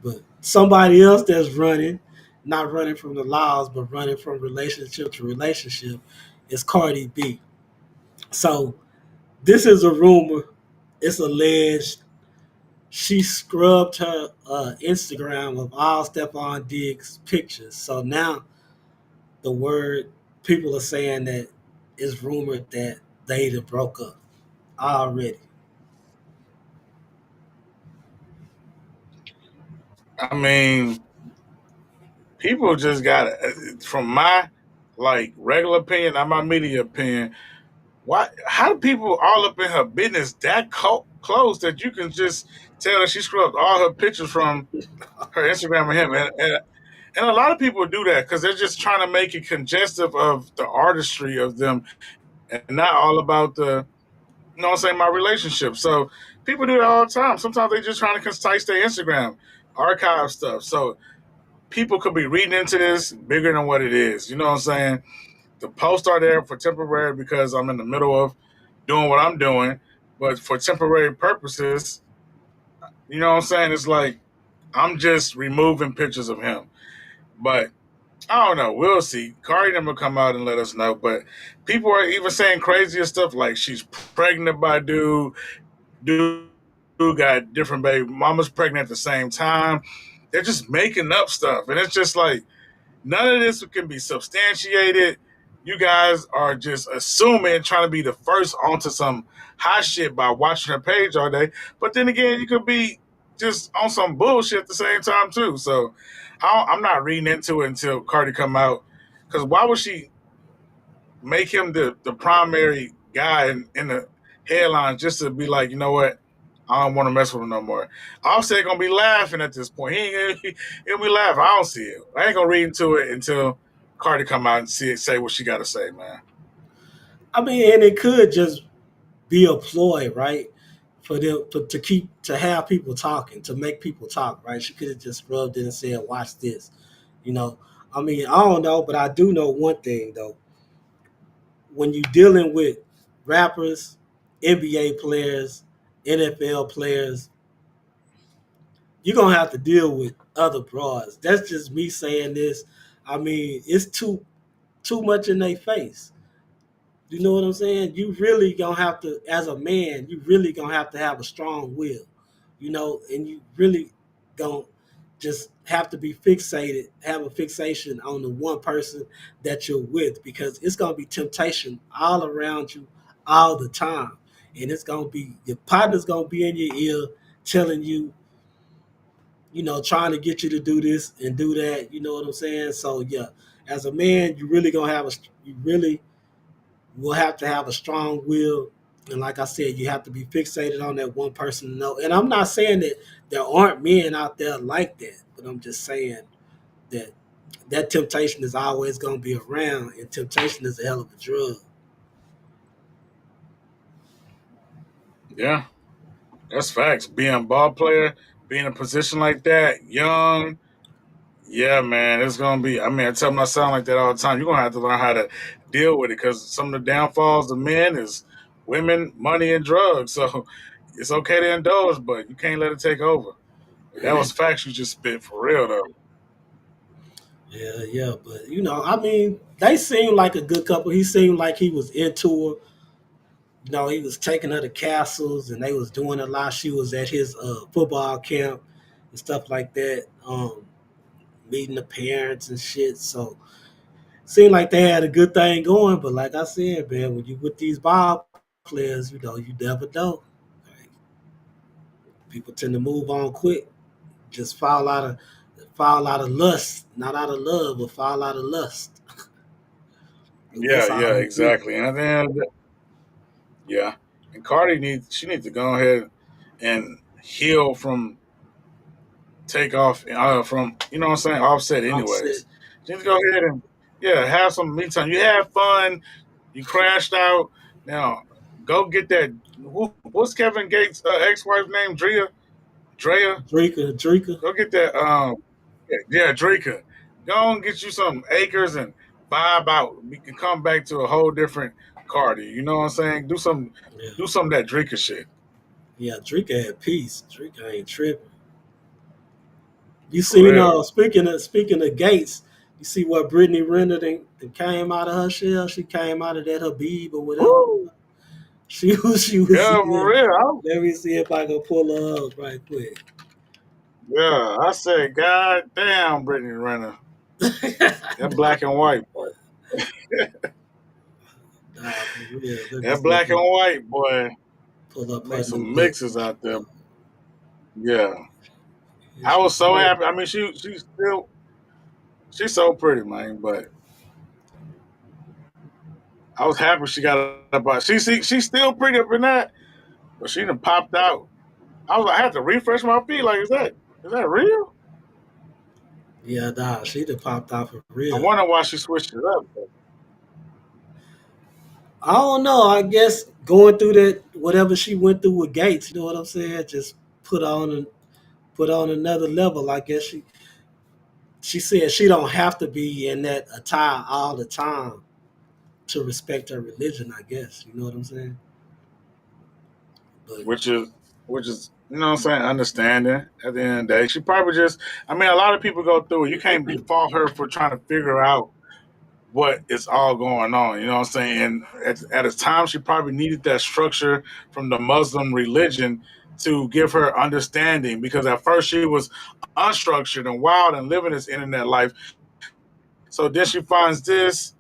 But somebody else that's running, not running from the laws, but running from relationship to relationship, is Cardi B. So this is a rumor. It's alleged she scrubbed her Instagram of all Stephon Diggs pictures. So now the word people are saying that it's rumored that they done broke up already. I mean, people just got from my like regular opinion, not my media opinion. Why? How do people all up in her business that close that you can just tell that she scrubbed all her pictures from her Instagram and him? And a lot of people do that because they're just trying to make it congestive of the artistry of them and not all about the, you know what I'm saying, my relationship. So people do that all the time. Sometimes they just trying to concise their Instagram, archive stuff. So people could be reading into this bigger than what it is. You know what I'm saying? The posts are there for temporary because I'm in the middle of doing what I'm doing, but for temporary purposes, you know what I'm saying? It's like I'm just removing pictures of him. But I don't know. We'll see. Kari never come out and let us know. But people are even saying crazier stuff like she's pregnant by dude. Dude got different baby. Mama's pregnant at the same time. They're just making up stuff. And it's just like, none of this can be substantiated. You guys are just assuming, trying to be the first onto some hot shit by watching her page all day. But then again, you could be just on some bullshit at the same time too. So I'm not reading into it until Cardi come out. Because why would she make him the primary guy in the headline just to be like, you know what? I don't want to mess with him no more. Offset gonna be laughing at this point. He'll be laughing. I don't see it. I ain't gonna read into it until Cardi come out and say what she got to say, man. I mean, and it could just be a ploy, right? For them to have people talking, to make people talk, right? She could have just rubbed it and said, "Watch this," you know. I mean, I don't know, but I do know one thing though. When you're dealing with rappers, NBA players, NFL players, you're gonna have to deal with other broads. That's just me saying this. I mean, it's too much in their face. You know what I'm saying? You really gonna have to, as a man, you really gonna have to have a strong will, and you really gonna just have to be fixated, have a fixation on the one person that you're with, because it's gonna be temptation all around you all the time. And it's gonna be, your partner's gonna be in your ear telling you, trying to get you to do this and do that. You know what I'm saying? So yeah, as a man, you really will have to have a strong will. And like I said, you have to be fixated on that one person to know. And I'm not saying that there aren't men out there like that, but I'm just saying that that temptation is always going to be around, and temptation is a hell of a drug. Yeah, that's facts. Being a ball player, being in a position like that, young. Yeah, man, it's gonna be. I mean, I tell my son like that all the time. You're gonna have to learn how to deal with it because some of the downfalls of men is women, money, and drugs. So it's okay to indulge, but you can't let it take over. That was facts you just spit for real though. Yeah, yeah, but I mean, they seemed like a good couple. He seemed like he was into her. He was taking her to castles, and they was doing a lot. She was at his football camp and stuff like that, meeting the parents and shit. So seemed like they had a good thing going. But like I said, man, when you with these ball players, you never know. Like, people tend to move on quick. Just fall out of lust, not out of love, but fall out of lust. Yeah, That's all yeah, it is. exactly. And then yeah, and Cardi needs to go ahead and heal from takeoff from what I'm saying offset Offset. anyways. She needs to go ahead and have some me time. You had fun, you crashed out. Now go get that. What's Kevin Gates' ex-wife's name? Drea. Drika. Go get that. Dreka. Go and get you some acres and vibe out. We can come back to a whole different Cardi. You know what I'm saying? Yeah. Do some of that Dreka shit. Yeah, Drika had peace. Drika ain't tripping. You For seen real. speaking of Gates, you see what Brittany Renner came out of her shell? She came out of that Habib or whatever. Woo! She was Yeah, for in. real. Let me see if I can pull her up right quick. Yeah, I said, God damn, Brittany Renner. That black and white boy. Nah, for real. Let me That see if black I and can white boy pull up her make new some look. mixes out there. Yeah. Yeah, I she was so good. happy. I mean, she's so pretty, man. But I was happy she got up. She's still pretty up in that, but she done popped out. I had to refresh my feed. Like, is that real? Yeah, nah, she done popped out for I real. wonder why she switched it up. I don't know. I guess going through that whatever she went through with Gates, you know what I'm saying? Just put on another level. I guess she said she don't have to be in that attire all the time to respect her religion. I guess you know what I'm saying. But which is which is what I'm saying, understanding at the end of the day. She probably just I mean, a lot of people go through it. You can't fault her for trying to figure out what is all going on. You know what I'm saying? And at a time she probably needed that structure from the Muslim religion to give her understanding because at first she was unstructured and wild and living this internet life. So then she finds this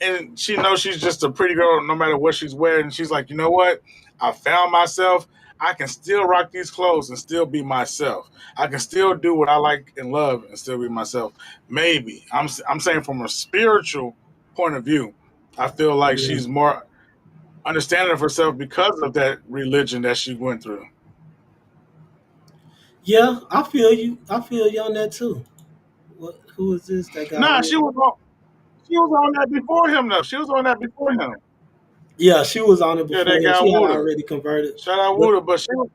and she knows she's just a pretty girl no matter what she's wearing. And she's like, you know what? I found myself. I can still rock these clothes and still be myself. I can still do what I like and love and still be myself. Maybe I'm saying from a spiritual point of view, I feel like yeah, she's more understanding of herself because of that religion that she went through. yeah, I feel you. I feel you on that too. Who is this that got Nah, red? she was on that before him though. She was on that before him. Yeah, she was on it Yeah, before that him. guy She had Wooder. already converted. Shout out But Wooder, but she was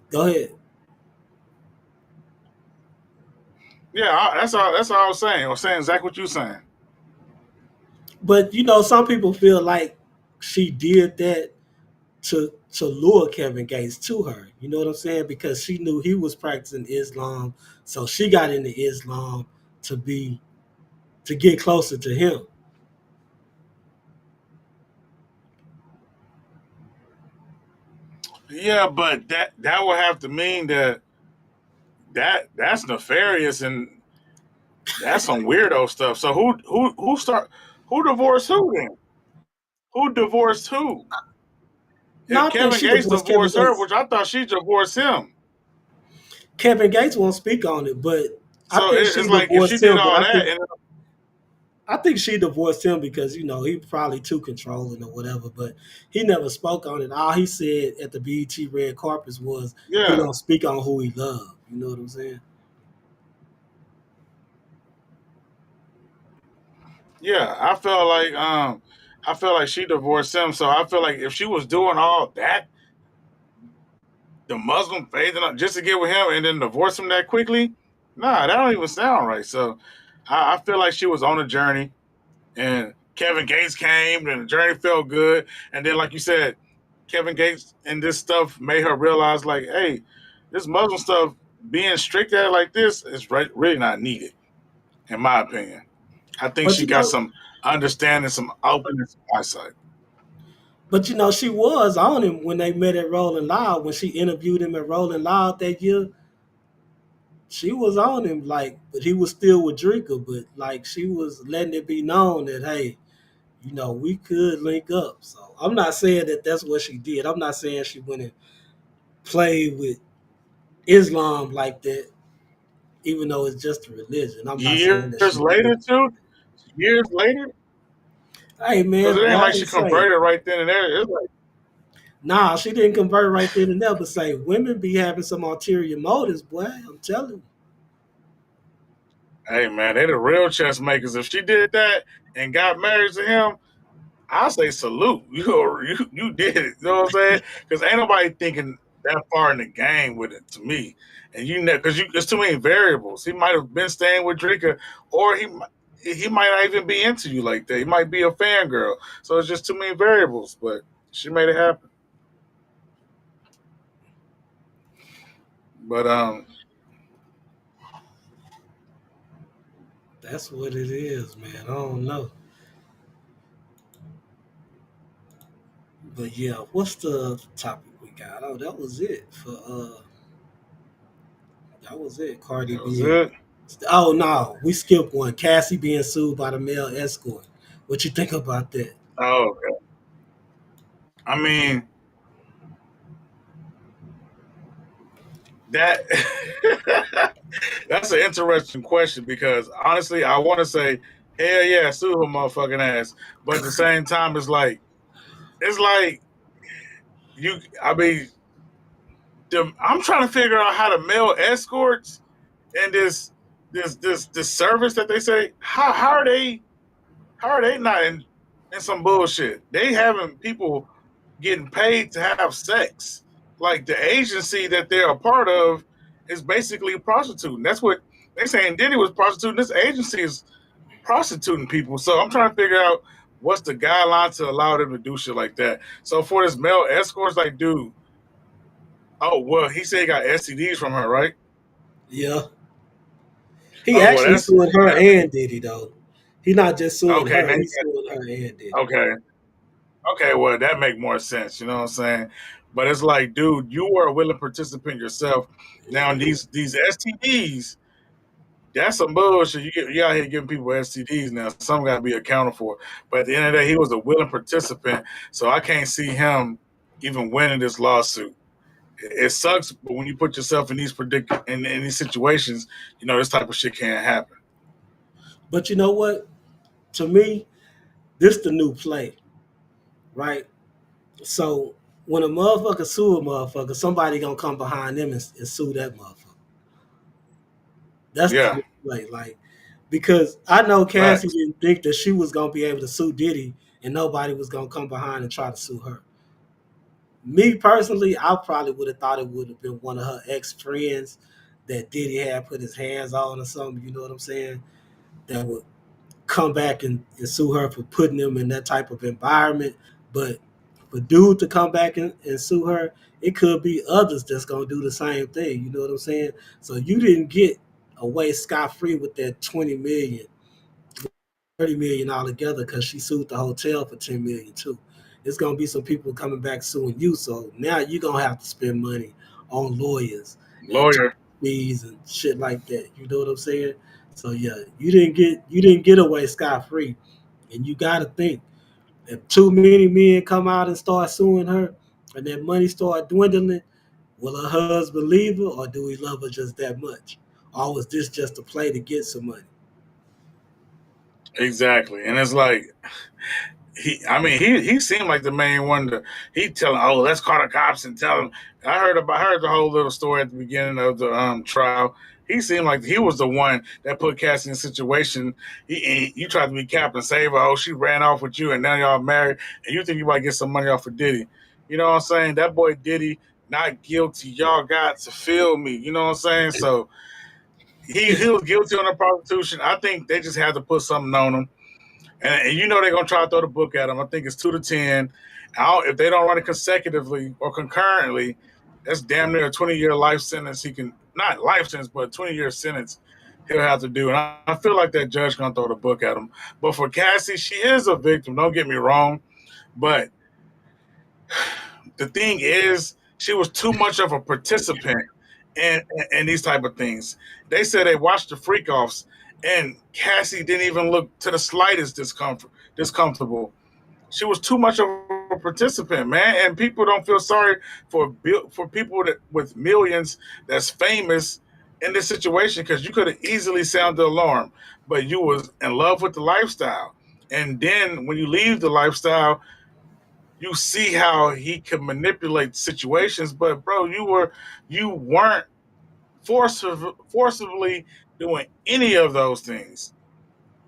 go ahead. that's all I was saying. I was saying exactly what you saying. But some people feel like she did that to lure Kevin Gates to her. You know what I'm saying? Because she knew he was practicing Islam, so she got into Islam to get closer to him. Yeah, but that would have to mean that's nefarious and that's some weirdo stuff. So who divorced who then? Who divorced who? If No, I think Kevin she Gates divorced Kevin divorced her, Gates. which I thought she divorced him. Kevin Gates won't speak on it, but I So think she it's like if she divorced did him. But all I that think and I think she divorced him because he probably too controlling or whatever. But he never spoke on it. All he said at the BET red carpets was he yeah, don't speak on who he loved. You know what I'm saying? Yeah, I feel like she divorced him. So I feel like if she was doing all that, the Muslim faith, and just to get with him and then divorce him that quickly, nah, that don't even sound right. So I feel like she was on a journey, and Kevin Gates came, and the journey felt good. And then, like you said, Kevin Gates and this stuff made her realize, like, hey, this Muslim stuff, being strict at it like this is really not needed, in my opinion. I think But she you got know, some understanding, some openness, some eyesight. she was on him when they met at Rolling Loud. When she interviewed him at Rolling Loud that year, she was on him. Like, but he was still with Drinker. But like, she was letting it be known that, hey, we could link up. So I'm not saying that that's what she did. I'm not saying she went and played with Islam like that, even though it's just a religion. I'm not saying that Years she later, did. too. Years later, Hey because man, it ain't like like I she say, converted right then and there. It's like, nah, she didn't convert right then and there. But say women be having some ulterior motives, boy. I'm telling you. hey man, they the real chess makers. If she did that and got married to him, I say salute. You did it. You know what I'm saying? Because ain't nobody thinking that far in the game with it to me. And you know, because there's too many variables. He might have been staying with Drika, or he might not even be into you like that. He might be a fangirl. So it's just too many variables. But she made it happen. But That's what it is, man. I don't know. But yeah, what's the topic we got? Oh, that was it for that was it. Cardi that was B. it. Oh no, we skipped one. Cassie being sued by the male escort. What you think about that? Oh, okay. I mean that that's an interesting question because honestly, I want to say hell yeah, sue her motherfucking ass, but at the same time, it's like you. I mean, I'm trying to figure out how the male escorts and this service that they say how are they not in some bullshit? They having people getting paid to have sex. Like the agency that they're a part of is basically prostituting. That's what they saying. Diddy was prostituting. This agency is prostituting people. So I'm trying to figure out what's the guideline to allow them to do shit like that. So for this male escorts, like, dude, oh well, he said he got STDs from her, right? Yeah, he Oh well, actually that's suing her and Diddy though. He not just suing okay. her; Now you he's suing her and Diddy. got, okay. Okay, well, that make more sense. You know what I'm saying? But it's like, dude, you were a willing participant yourself. Now these STDs, that's some bullshit. You out here giving people STDs now. Some got to be accounted for. But at the end of the day, he was a willing participant, so I can't see him even winning this lawsuit. It sucks, but when you put yourself in in these situations, this type of shit can't happen. But you know what? To me, this the new play, right? So when a motherfucker sue a motherfucker, somebody gonna come behind them and sue that motherfucker. That's the Yeah, new play, like because I know Cassie facts. didn't think that she was gonna be able to sue Diddy and nobody was gonna come behind and try to sue her. Me personally, I probably would have thought it would have been one of her ex friends that Diddy had put his hands on or something. You know what I'm saying? That would come back and sue her for putting them in that type of environment. But for dude to come back and sue her, it could be others that's gonna do the same thing. You know what I'm saying? So you didn't get away scot free with that 20 million, 30 million all together because she sued the hotel for 10 million too. It's gonna be some people coming back suing you. So now you're gonna have to spend money on lawyers and attorney Lawyer. fees and shit like that. You know what I'm saying? So yeah, you didn't get away scot free. And you gotta think if too many men come out and start suing her and that money start dwindling, will her husband leave her or do he love her just that much? Or was this just a play to get some money? Exactly. And it's like he seemed like the main one. He telling, oh, let's call the cops and tell them. I heard the whole little story at the beginning of the trial. He seemed like he was the one that put Cassie in a situation. You tried to be Captain Save her. Oh, she ran off with you, and now y'all married, and you think you might get some money off of Diddy. You know what I'm saying? That boy Diddy not guilty. Y'all got to feel me. You know what I'm saying? So he was guilty on the prostitution. I think they just had to put something on him. And you know they're gonna try to throw the book at him. I think it's 2 to 10. If they don't run it consecutively or concurrently, that's damn near a 20-year life sentence. He can not life sentence, but a 20-year sentence he'll have to do. And I feel like that judge gonna throw the book at him. But for Cassie, she is a victim. Don't get me wrong, but the thing is, she was too much of a participant in these type of things. They said they watched the freak offs, and Cassie didn't even look to the slightest discomfortable. She was too much of a participant, man. And people don't feel sorry for people with millions that's famous in this situation because you could have easily sounded the alarm, but you was in love with the lifestyle. And then when you leave the lifestyle, you see how he can manipulate situations. But bro, you weren't forcibly doing any of those things.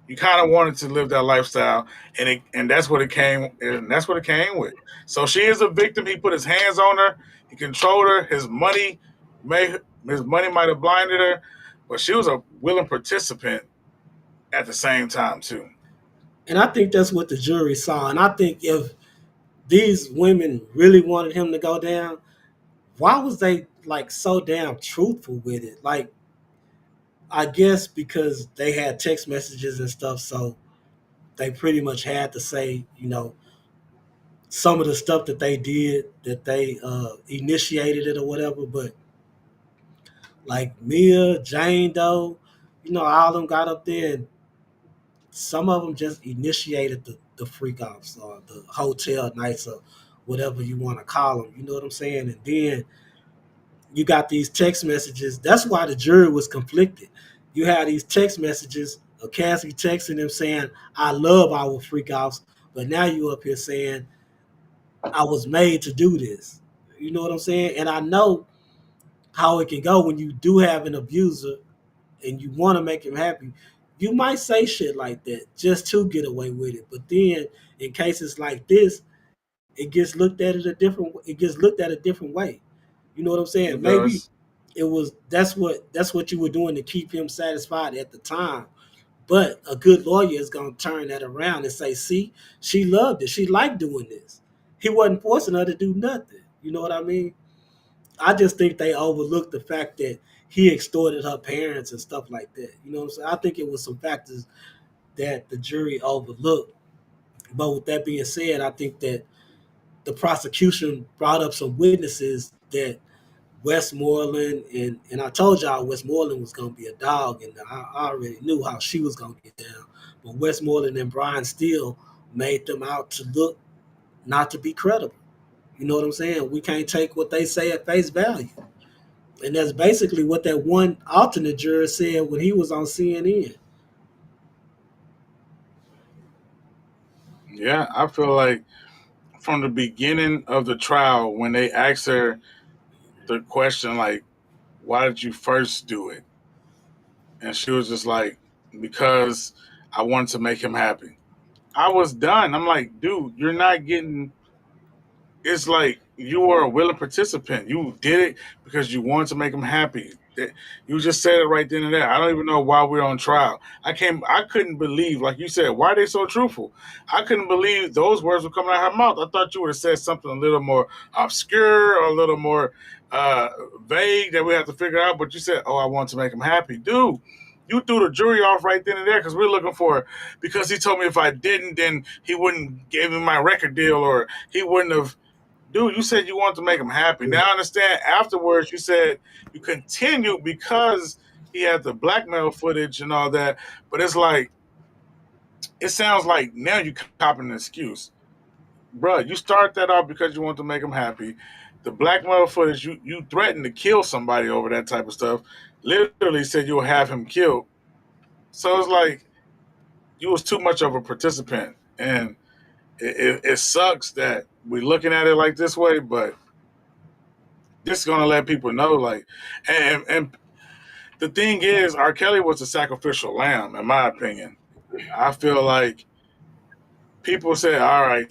You kind of wanted to live that lifestyle, and that's what it came, and that's what it came with. So she is a victim. He put his hands on her. He controlled her. His money might have blinded her, but she was a willing participant at the same time too. And I think that's what the jury saw. And I think if these women really wanted him to go down, why was they like so damn truthful with it? Like, I guess because they had text messages and stuff, so they pretty much had to say, some of the stuff that they did, that they initiated it or whatever. But like Mia, Jane Doe, all of them got up there, and some of them just initiated the freak offs or the hotel nights or whatever you want to call them. You know what I'm saying? And then you got these text messages. That's why the jury was conflicted. You had these text messages of Cassie texting them saying, I love our freak offs, but now you up here saying, I was made to do this. You know what I'm saying? And I know how it can go when you do have an abuser and you want to make him happy. You might say shit like that just to get away with it. But then in cases like this, it gets looked at a different way. You know what I'm saying? It Maybe does. that's what you were doing to keep him satisfied at the time. But a good lawyer is gonna turn that around and say, see, she loved it. She liked doing this. He wasn't forcing her to do nothing. You know what I mean? I just think they overlooked the fact that he extorted her parents and stuff like that. You know what I'm saying? I think it was some factors that the jury overlooked. But with that being said, I think that the prosecution brought up some witnesses that Westmoreland, and I told y'all Westmoreland was going to be a dog, and I already knew how she was going to get down. But Westmoreland and Brian Steele made them out to look not to be credible. You know what I'm saying? We can't take what they say at face value. And that's basically what that one alternate juror said when he was on CNN. Yeah, I feel like from the beginning of the trial, when they asked her the question like, "Why did you first do it?" and she was just like, "Because I wanted to make him happy." I was done. I'm like, dude, you're not getting. It's like you were a willing participant. You did it because you wanted to make him happy. You just said it right then and there. I don't even know why we're on trial. I couldn't believe, like you said, why are they so truthful? I couldn't believe those words were coming out of her mouth. I thought you would have said something a little more obscure or a little more vague that we have to figure out. But you said, "Oh, I want to make him happy," dude. You threw the jury off right then and there because we're looking for, because he told me if I didn't, then he wouldn't give me my record deal, or he wouldn't have. Dude, you said you wanted to make him happy. Now I understand afterwards you said you continued because he had the blackmail footage and all that. But it's like, it sounds like now you copping an excuse. Bruh, you start that off because you want to make him happy. The blackmail footage, you threatened to kill somebody over that type of stuff. Literally said you'll have him killed. So it's like you was too much of a participant. And it sucks that we're looking at it like this way, but this is gonna let people know, like, and the thing is, R. Kelly was a sacrificial lamb, in my opinion. I feel like people said, all right,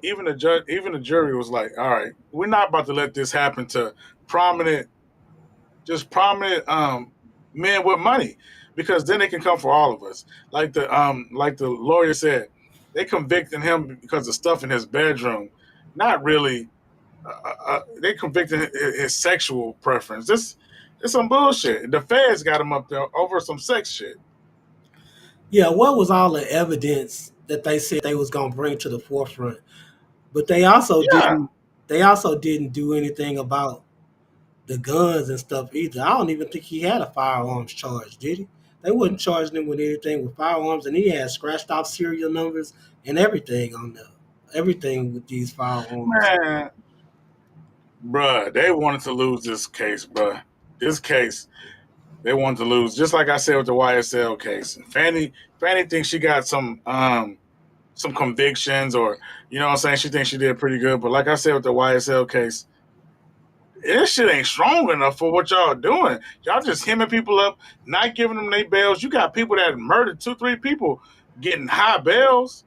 even the jury was like, all right, we're not about to let this happen to prominent, just prominent men with money, because then they can come for all of us. Like the lawyer said, they convicted him because of stuff in his bedroom, not really. They convicted his sexual preference. This is some bullshit. The feds got him up there over some sex shit. Yeah, what was all the evidence that they said they was gonna bring to the forefront? But they also Yeah, didn't. They also didn't do anything about the guns and stuff either. I don't even think he had a firearms charge, did he? They wasn't charging him with anything with firearms, and he had scratched off serial numbers and everything on the everything with these firearms. man, bruh, they wanted to lose this case, bruh. This case, they wanted to lose, just like I said with the YSL case. Fanny thinks she got some convictions, or you know what I'm saying. She thinks she did pretty good, but like I said with the YSL case, this shit ain't strong enough for what y'all doing. Y'all just hemming people up, not giving them their bails. You got people that murdered 2, 3 people getting high bails,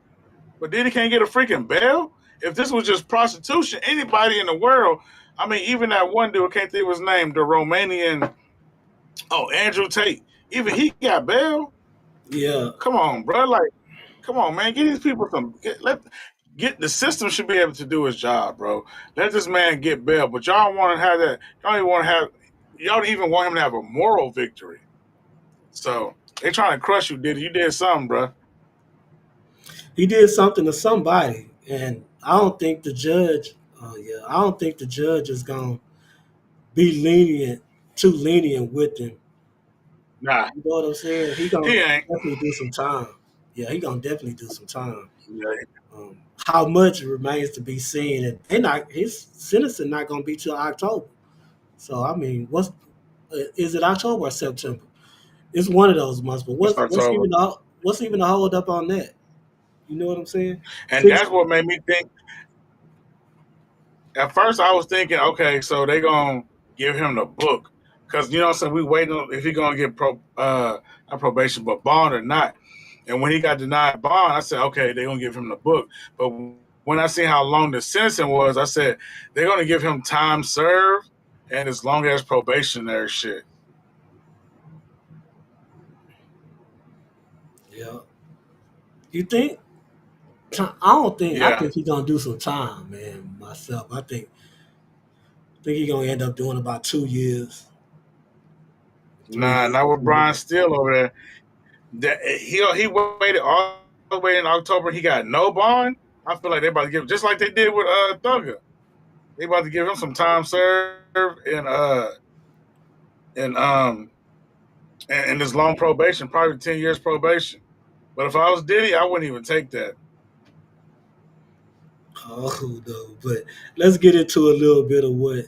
but then he can't get a freaking bail. If this was just prostitution, anybody in the world, I mean, even that one dude, I can't think of his name, the Romanian, oh, Andrew Tate, even he got bail. Yeah, Come on, bro. Like, come on, man. Get these people some. Get the system should be able to do his job, bro. Let this man get bail, but y'all want to have that. Y'all don't even want to have. Y'all don't even want him to have a moral victory. So they trying to crush you, Diddy. You did something, bro. he did something to somebody, and I don't think the judge. Yeah, I don't think the judge is gonna be too lenient with him. Nah, You know what I'm saying? He gonna he ain't. definitely do some time. Yeah, he gonna definitely do some time. Yeah, How much remains to be seen, and they not his sentencing not gonna be till October. So I mean, what's is it October or September? It's one of those months. But it's October, what's even the hold up on that? You know what I'm saying? and Six. that's what made me think. At first, I was thinking, okay, so they gonna give him the book, because you know, what I'm saying, we waiting on if he gonna get not probation, but bond or not. And when he got denied bond, I said, okay, they're gonna give him the book. But when I seen how long the sentencing was, I said they're gonna give him time served and as long as probationary shit. Yeah. You think? I don't think. I Yeah, think he's gonna do some time, man. Myself, I think he's gonna end up doing about 2 years, 3 years. not with Brian Steele over there. He waited all the way in October. He got no bond. I feel like they about to give, just like they did with Thugger. They about to give him some time served and and this long probation, probably 10 years probation. But if I was Diddy, I wouldn't even take that. Oh no! But let's get into a little bit of what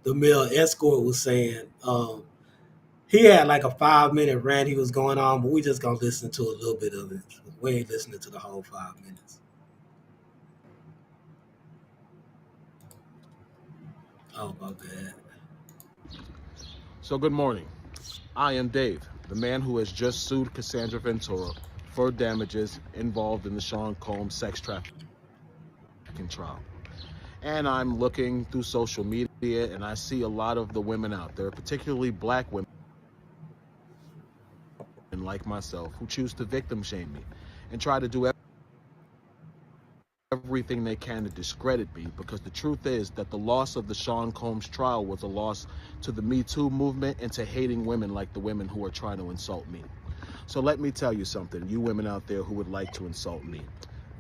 the male escort was saying. He had like a 5 minute rant he was going on, but we just gonna listen to a little bit of it. We ain't listening to the whole 5 minutes. Oh my bad. So good morning. I am Dave, the man who has just sued Cassandra Ventura for damages involved in the Sean Combs sex trafficking trial. And I'm looking through social media and I see a lot of the women out there, particularly black women like myself, who choose to victim shame me and try to do everything they can to discredit me, because the truth is that the loss of the Sean Combs trial was a loss to the Me Too movement and to hating women like the women who are trying to insult me. So let me tell you something, you women out there who would like to insult me.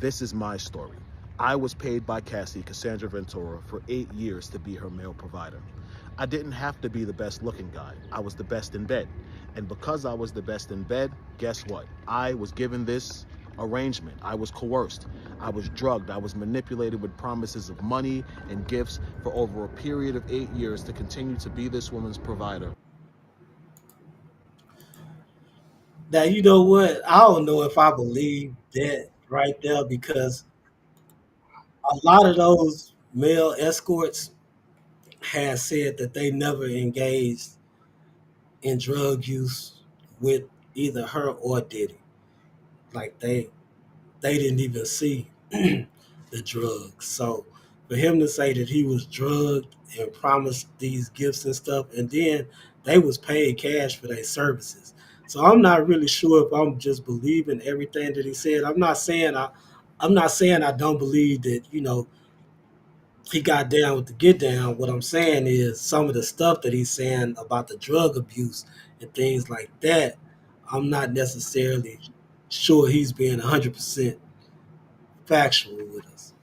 This is my story. I was paid by Cassie, Cassandra Ventura, for 8 years to be her male provider. I didn't have to be the best looking guy. I was the best in bed. And because I was the best in bed, guess what? I was given this arrangement. I was coerced. I was drugged. I was manipulated with promises of money and gifts for over a period of 8 years to continue to be this woman's provider. Now you know what? I don't know if I believe that right there because a lot of those male escorts had said that they never engaged in drug use with either her or Diddy. Like they didn't even see the drugs. So for him to say that he was drugged and promised these gifts and stuff, and then they was paid cash for their services. So I'm not really sure if I'm just believing everything that he said. I'm not saying I don't believe that, he got down with the get down. What I'm saying is some of the stuff that he's saying about the drug abuse and things like that, I'm not necessarily sure he's being 100% factual with us.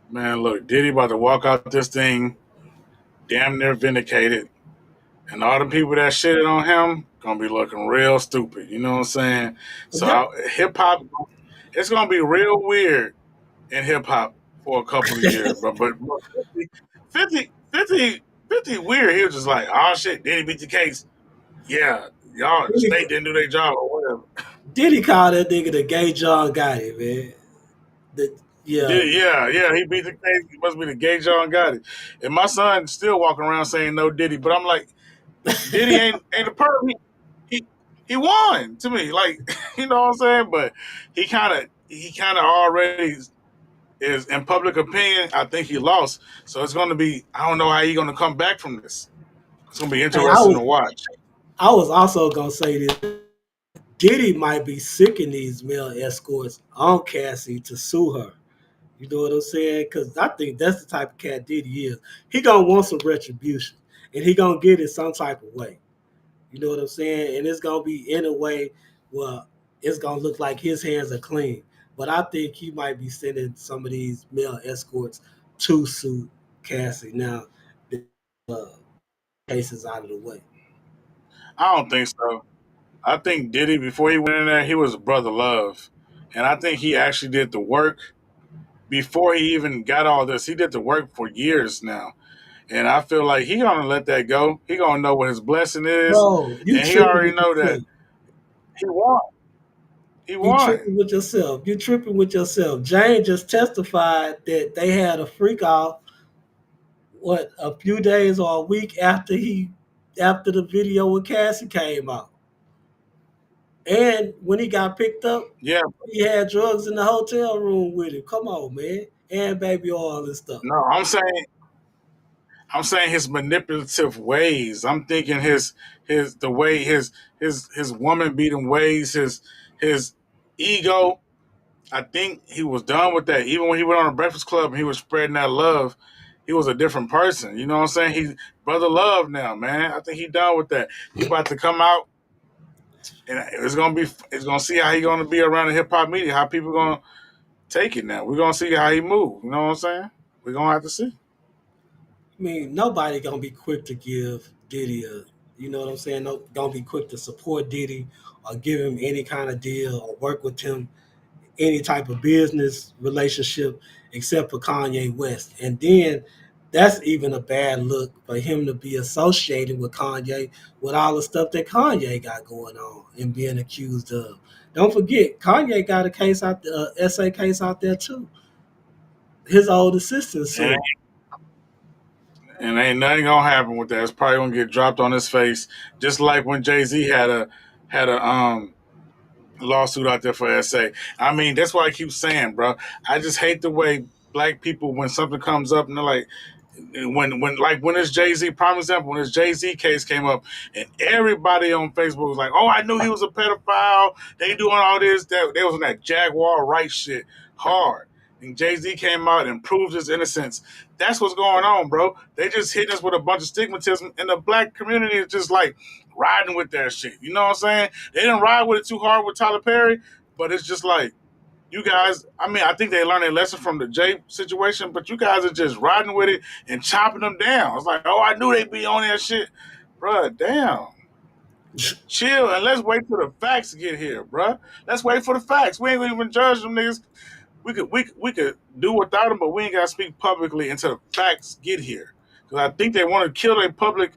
Man, look, Diddy about to walk out this thing damn near vindicated. And all the people that shitted on him gonna be looking real stupid. You know what I'm saying? That, So hip hop, it's gonna be real weird in hip hop for a couple of years. But 50, 50, 50 weird. He was just like, oh shit, Diddy beat the case. Yeah, y'all, the Diddy, state didn't do their job or whatever. Diddy called that nigga the gay John Gotti, man. The, yeah, Yeah, he beat the case. He must be the gay John Gotti. And my son still walking around saying no Diddy, but I'm like, Diddy ain't a perp. He he won to me, like you know what I'm saying. But he kind of already is in public opinion. I think he lost, so it's going to be. I don't know how he's going to come back from this. It's going to be hey, I interesting to was watch. I was also gonna say this. Diddy might be sicking these male escorts on Cassie to sue her. You know what I'm saying? Because I think that's the type of cat Diddy is. He gonna want some retribution, and he gonna get it some type of way. You know what I'm saying? And it's gonna be in a way where it's gonna look like his hands are clean. But I think he might be sending some of these male escorts to sue Cassie now. The case is out of the way. I don't think so. I think Diddy before he went in there, he was brother love, and I think he actually did the work before he even got all this. He did the work for years now. And I feel like he gonna let that go. He gonna know what his blessing is, Bro, you and he tripping already with know that yourself. he won. He You won. tripping with yourself. You tripping with yourself. Jane just testified that they had a freak off a few days or a week after the video with Cassie came out. And when he got picked up, Yeah, he had drugs in the hotel room with him. Come on, man. And baby oil and stuff. no, I'm saying his manipulative ways. I'm thinking his the way his woman beating ways, his ego. I think he was done with that. Even when he went on a Breakfast Club and he was spreading that love, he was a different person. You know what I'm saying? He's brother love now, man. I think he done with that. He about to come out and it's gonna see how he gonna be around the hip hop media, how people gonna take it now. We're gonna see how he move. You know what I'm saying? We're gonna have to see. I mean, nobody gonna be quick to give Diddy you know what I'm saying? No, gonna be quick to support Diddy or give him any kind of deal or work with him any type of business relationship except for Kanye West. And then that's even a bad look for him to be associated with Kanye with all the stuff that Kanye got going on and being accused of. Don't forget, Kanye got a case out the SA case out there too. His old assistant And sued. ain't nothing gonna happen with that. It's probably gonna get dropped on his face, just like when Jay-Z had a lawsuit out there for SA. I mean, that's why I keep saying, bro. I just hate the way black people, when something comes up and they're like, when this Jay Z, prime example, when this Jay Z case came up, and everybody on Facebook was like, "Oh, I knew he was a pedophile. They doing all this." That they was on that Jaguar right shit hard. And Jay Z came out and proved his innocence. That's what's going on, bro. They just hit us with a bunch of stigmatism, and the black community is just like riding with that shit. You know what I'm saying? They didn't ride with it too hard with Tyler Perry, but it's just like you guys, I mean, I think they learned a lesson from the Jay situation, but you guys are just riding with it and chopping them down. It's like, oh, I knew they'd be on that shit. Bruh, damn. Chill and let's wait till the facts get here, bruh. Let's wait for the facts. We ain't gonna even judge them niggas. We could do without them, but we ain't gotta speak publicly until the facts get here. Because I think they want to kill their public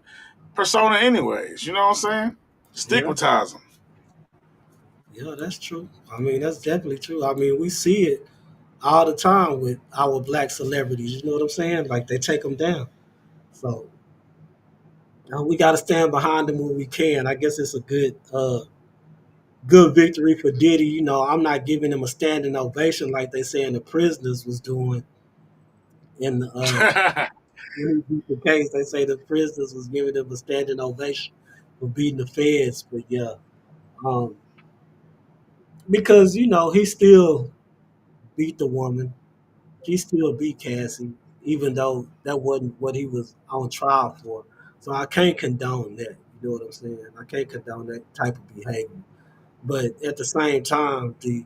persona anyways. You know what I'm saying? Yeah, Stigmatize them. yeah, that's true. I mean, that's definitely true. I mean, we see it all the time with our black celebrities. You know what I'm saying? Like they take them down. So we got to stand behind them when we can. I guess it's a good victory for Diddy. You know, I'm not giving him a standing ovation like they saying the prisoners was doing in the when he beat the case. They say the prisoners was giving him a standing ovation for beating the feds. But yeah, um, because you know he still beat the woman. He still beat Cassie, even though that wasn't what he was on trial for. So I can't condone that. You know what I'm saying? I can't condone that type of behavior. But at the same time, the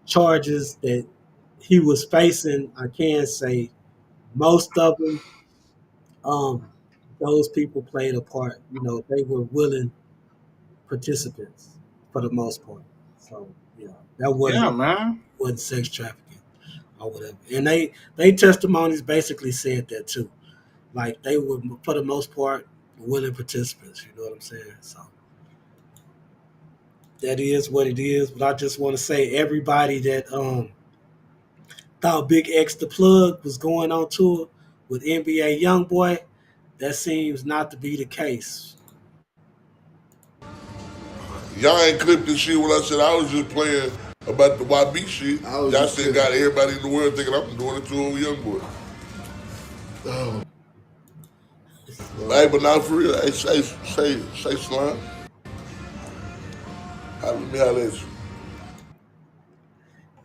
charges that he was facing, I can say most of them, um, those people played a part. You know, they were willing participants for the most part. So yeah, that Yeah, wasn't man. sex trafficking or whatever. And they testimonies basically said that too. Like they were for the most part willing participants. You know what I'm saying? So that is what it is. But I just want to say everybody that thought Big X the Plug was going on tour with NBA YoungBoy, that seems not to be the case. Y'all ain't clipped this shit when I said I was just playing about the YB shit. Y'all still got everybody in the world thinking I'm doing it to a young boy. Hey, but not for real. Hey, say, slime. Let me holler at you.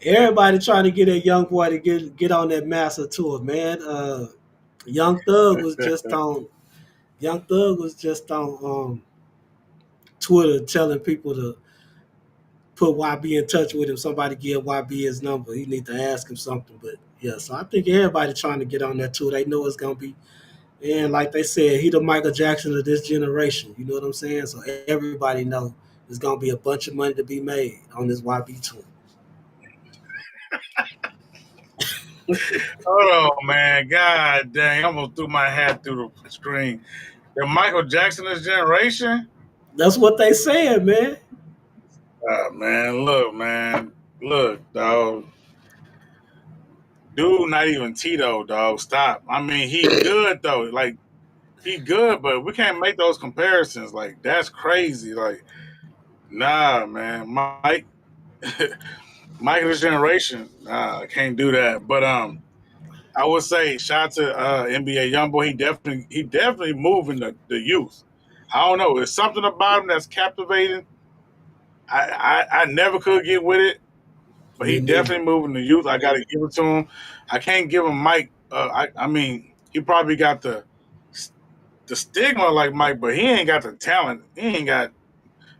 Everybody trying to get that young boy to get on that master tour, man. Young Thug was just on Young Thug was just on Twitter telling people to put YB in touch with him. Somebody give YB his number. He need to ask him something. But yeah, so I think everybody trying to get on that tour. They know it's gonna be, and like they said, he the Michael Jackson of this generation. You know what I'm saying? So everybody know there's gonna be a bunch of money to be made on this YB tour. Hold on, man. God dang, I almost threw my hat through the screen. The Michael Jackson of this generation? That's what they saying, man. Man, look, man. Look, dog. Dude, not even Tito, dog. Stop. I mean, he good though. Like he good, but we can't make those comparisons. Like that's crazy. Like, nah, man. Mike Mike of this generation, nah, I can't do that. But I would say shout out to NBA YoungBoy. He definitely moving the youth. I don't know. There's something about him that's captivating. I never could get with it, but he Me neither. definitely moving the youth. I got to give it to him. I can't give him Mike. I mean, he probably got the stigma like Mike, but he ain't got the talent. He ain't got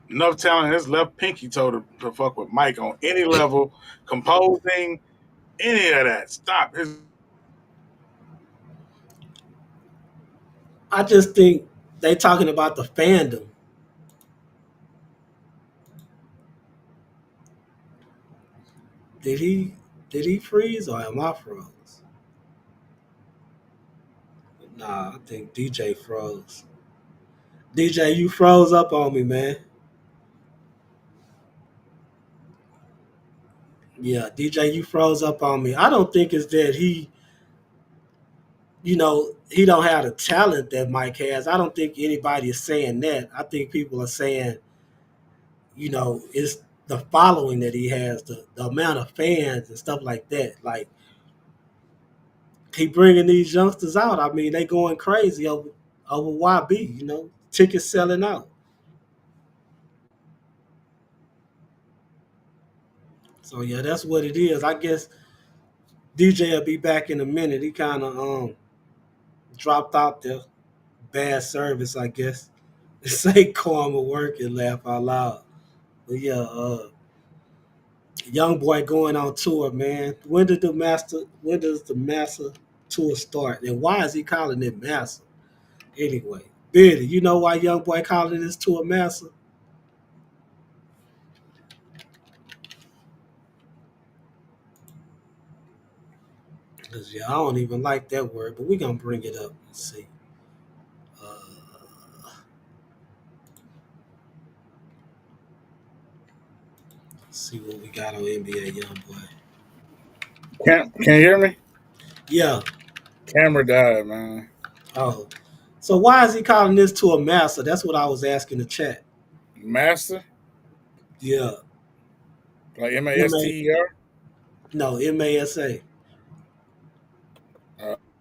enough talent in his left pinky toe to fuck with Mike on any level, composing, any of that. Stop. I just think they talking about the fandom. Did he freeze or am I froze? Nah, I think DJ froze. DJ, you froze up on me, man. Yeah, DJ, you froze up on me. I don't think it's that he don't have the talent that Mike has. I don't think anybody is saying that. I think people are saying, it's the following that he has, the amount of fans and stuff like that. Like he bringing these youngsters out. I mean, they going crazy over YB. Tickets selling out. So yeah, that's what it is. I guess DJ will be back in a minute. He kind of dropped out there. Bad service, I guess. Say karma work and laugh out loud. But yeah, young boy going on tour, man. When does the master tour start? And why is he calling it master? Anyway, Biddy, you know why young boy calling this tour master? Because yeah, I don't even like that word, but we're gonna bring it up and see. Uh, see what we got on NBA YoungBoy. Can you hear me? Yeah. Camera died, man. Oh. So why is he calling this to a master? That's what I was asking the chat. Master? Yeah. Like M-A, MASTER? no, M-A-S-A.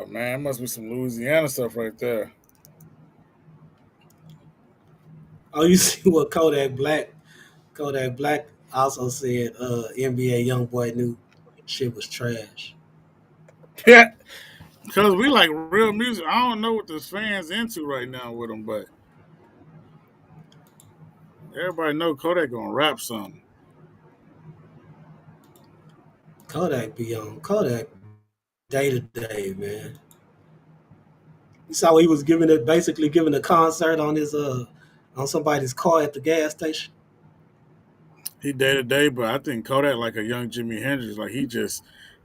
Man, it must be some Louisiana stuff right there. Oh, you see what Kodak Black also said NBA Youngboy knew shit was trash. Yeah, because we like real music. I don't know what the fans into right now with them, but everybody know Kodak gonna rap something. Kodak be on Kodak day to day, man. You saw he was basically giving a concert on his on somebody's car at the gas station. He day to day, but I think Kodak like a young Jimi Hendrix. Like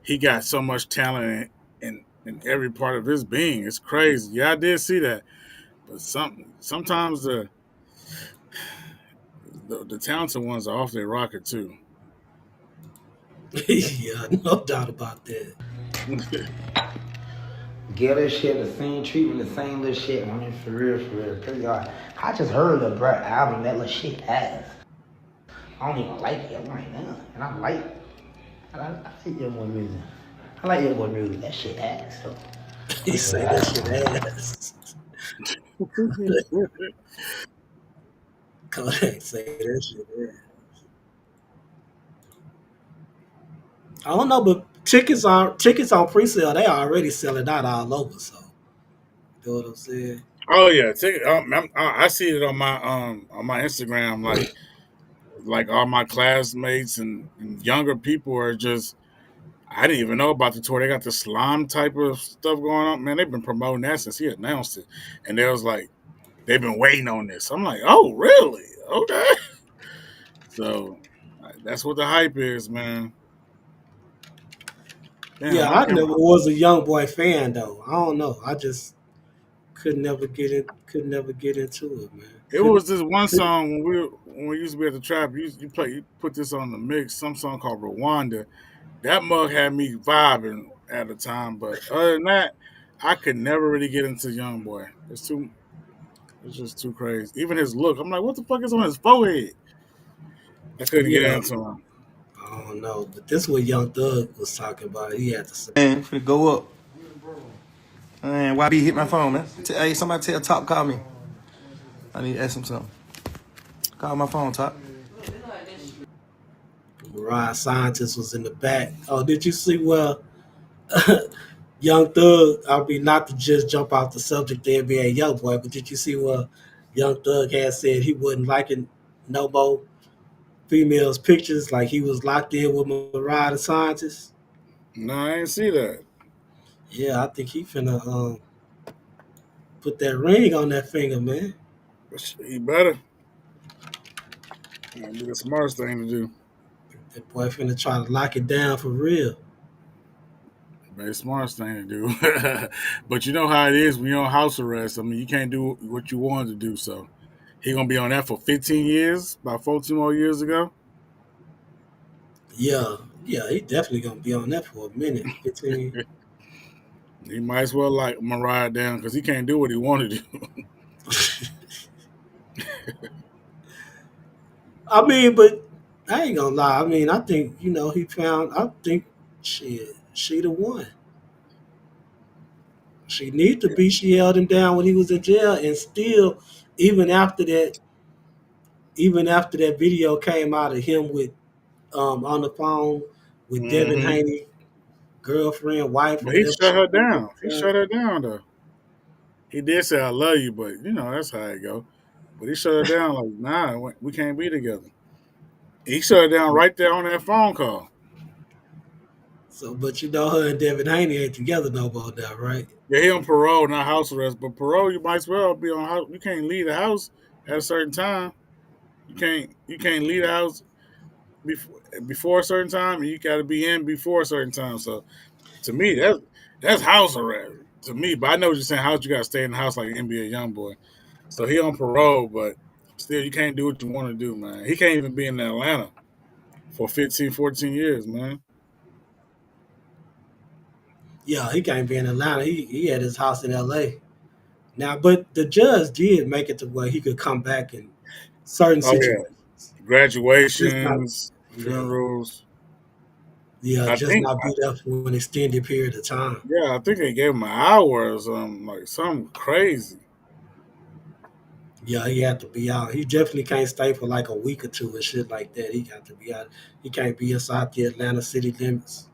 he got so much talent in every part of his being. It's crazy. Yeah, I did see that. But sometimes the talented ones are off their rocker too. Yeah, no doubt about that. Get her shit, the same treatment, the same little shit. I mean, for real, for real. Cause y'all, I just heard the Brett album, that little shit ass. I don't even like it. I'm like, damn. And I like your boy music. I like your boy music. That shit ass. So. He say that shit ass. Kodak say that shit ass. I don't know, but tickets on pre-sale. They already selling out all over. So, you know what I'm saying? Oh yeah, I see it on my Instagram. Like all my classmates and younger people are just. I didn't even know about the tour. They got the slime type of stuff going on. Man, they've been promoting that since he announced it, and they was like, they've been waiting on this. I'm like, oh really? Okay. So that's what the hype is, man. Damn, Yeah, why I can't never was a young boy fan though. I don't know. I just could never get into it, man. it was this one song when we used to be at the trap. You put this on the mix. Some song called Rwanda. That mug had me vibing at the time, but other than that, I could never really get into Young Boy. It's just too crazy. Even his look, I'm like, what the fuck is on his forehead? I couldn't get Yeah, into him. I don't know, but this is what Young Thug was talking about. He had to say, Man, finna go up. Man, YB hit my phone, man. Hey, somebody tell Top call me. I need to ask him something. Call my phone, Top. Mariah Scientist was in the back. Oh, did you see where Young Thug? I mean, not to just jump off the subject, the NBA Young Boy, but did you see where Young Thug had said he wasn't liking no more females' pictures, like he was locked in with Mariah the Scientist? No, I ain't see that. Yeah, I think he finna put that ring on that finger, man. He better. That'd be the smartest thing to do. That boy finna try to lock it down for real. Very smartest thing to do. But you know how it is when you're on house arrest. I mean, you can't do what you wanted to do. So he gonna be on that for 15 years, about 14 more years ago. Yeah, yeah, he definitely gonna be on that for a minute, 15. He might as well like Mariah down because he can't do what he wanted to do. I mean, but I ain't gonna lie. I mean, I think I think she the one. She need to be. She held him down when he was in jail, and still, even after that, even after that video came out of him with on the phone with Devin Mm-hmm. Haney, girlfriend, wife, or But he whatever shut she her was at down. He the time. shut her down though. He did say I love you, but you know that's how it go. But he shut her down like, nah, we can't be together. He shut her down right there on that phone call. So, but her and Devin Haney ain't together no more now, right? Yeah, he on parole, not house arrest. But parole, you might as well be on house. You can't leave the house at a certain time. You can't leave the house before a certain time, and you got to be in before a certain time. So to me, that's house arrest to me. But I know what you're saying. House, you got to stay in the house like an NBA young boy. So he on parole, but still, you can't do what you want to do, man. He can't even be in Atlanta for 15, 14 years, man. Yeah, he can't be in Atlanta. He had his house in L.A. now, but the judge did make it to where he could come back in certain Oh yeah, situations. Just not, graduations, yeah, funerals. yeah, I just think, not be there for an extended period of time. yeah, I think they gave him an hour or something, like something crazy. Yeah, he had to be out. He definitely can't stay for like a week or two and shit like that. He got to be out. He can't be inside the Atlanta city limits.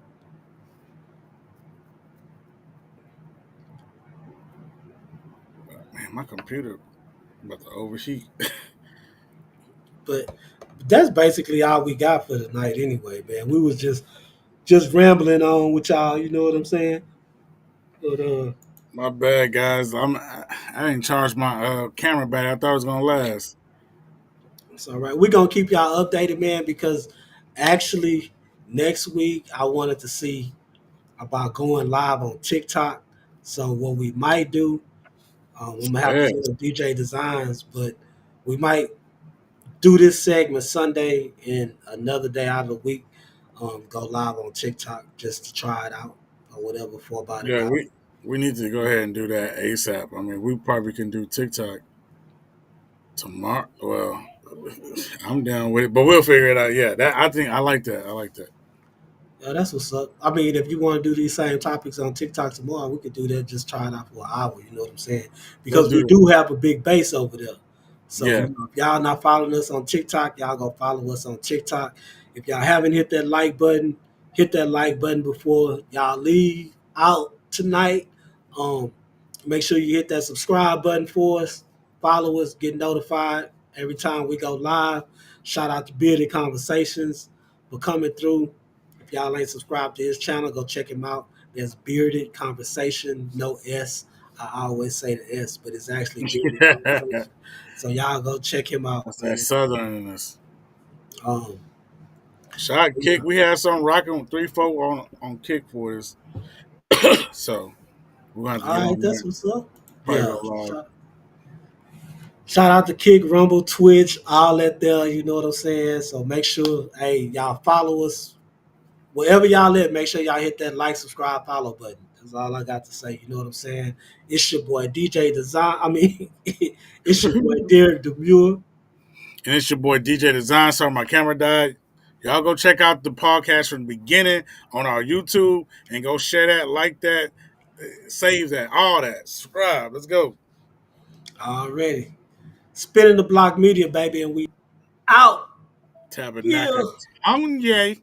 Man, my computer about to overheat. But that's basically all we got for tonight anyway, man. We was just rambling on with y'all, you know what I'm saying? But My bad, guys. I didn't charge my camera back. I thought it was gonna last. it's all right. We're gonna keep y'all updated, man, because actually next week I wanted to see about going live on TikTok. So what we might do, I'm gonna have to Yeah, hit up DJ Designs, but we might do this segment Sunday and another day out of the week. Go live on TikTok just to try it out or whatever for about an yeah. hour. We need to go ahead and do that ASAP. I mean, we probably can do TikTok tomorrow. Well, I'm down with it, but we'll figure it out. Yeah, that I think I like that. I like that. Yeah, that's what's up. I mean, if you want to do these same topics on TikTok tomorrow, we could do that. Just try it out for an hour. You know what I'm saying? Let's Because do we that. do have a big base over there. So Yeah, you know, if y'all not following us on TikTok, y'all go follow us on TikTok. If y'all haven't hit that like button before y'all leave out tonight. Um, Make sure you hit that subscribe button for us. Follow us, get notified every time we go live. Shout out to Bearded Conversations for coming through. If y'all ain't subscribed to his channel, go check him out. There's Bearded Conversation, no S. I always say the S, but it's actually Bearded that's Conversation. So y'all go check him out, that man. southernness. Um, Shot yeah. kick. We had something rocking with 3-4 on kick for us. So we're gonna have to get All right, on that's that. what's up. Probably Yeah. go live. Shout out to Kick, Rumble, Twitch, all that there. You know what I'm saying? So make sure, hey, y'all follow us. Wherever y'all live, make sure y'all hit that like, subscribe, follow button. That's all I got to say. You know what I'm saying? It's your boy DJ Design. It's your boy Derek Demure. And it's your boy DJ Design. Sorry, my camera died. Y'all go check out the podcast from the beginning on our YouTube and go share that, like that, save that, all that. Subscribe. Let's go. Already. Spinning the Block Media, baby, and we out. Yeah. Tabernacle. Kanye.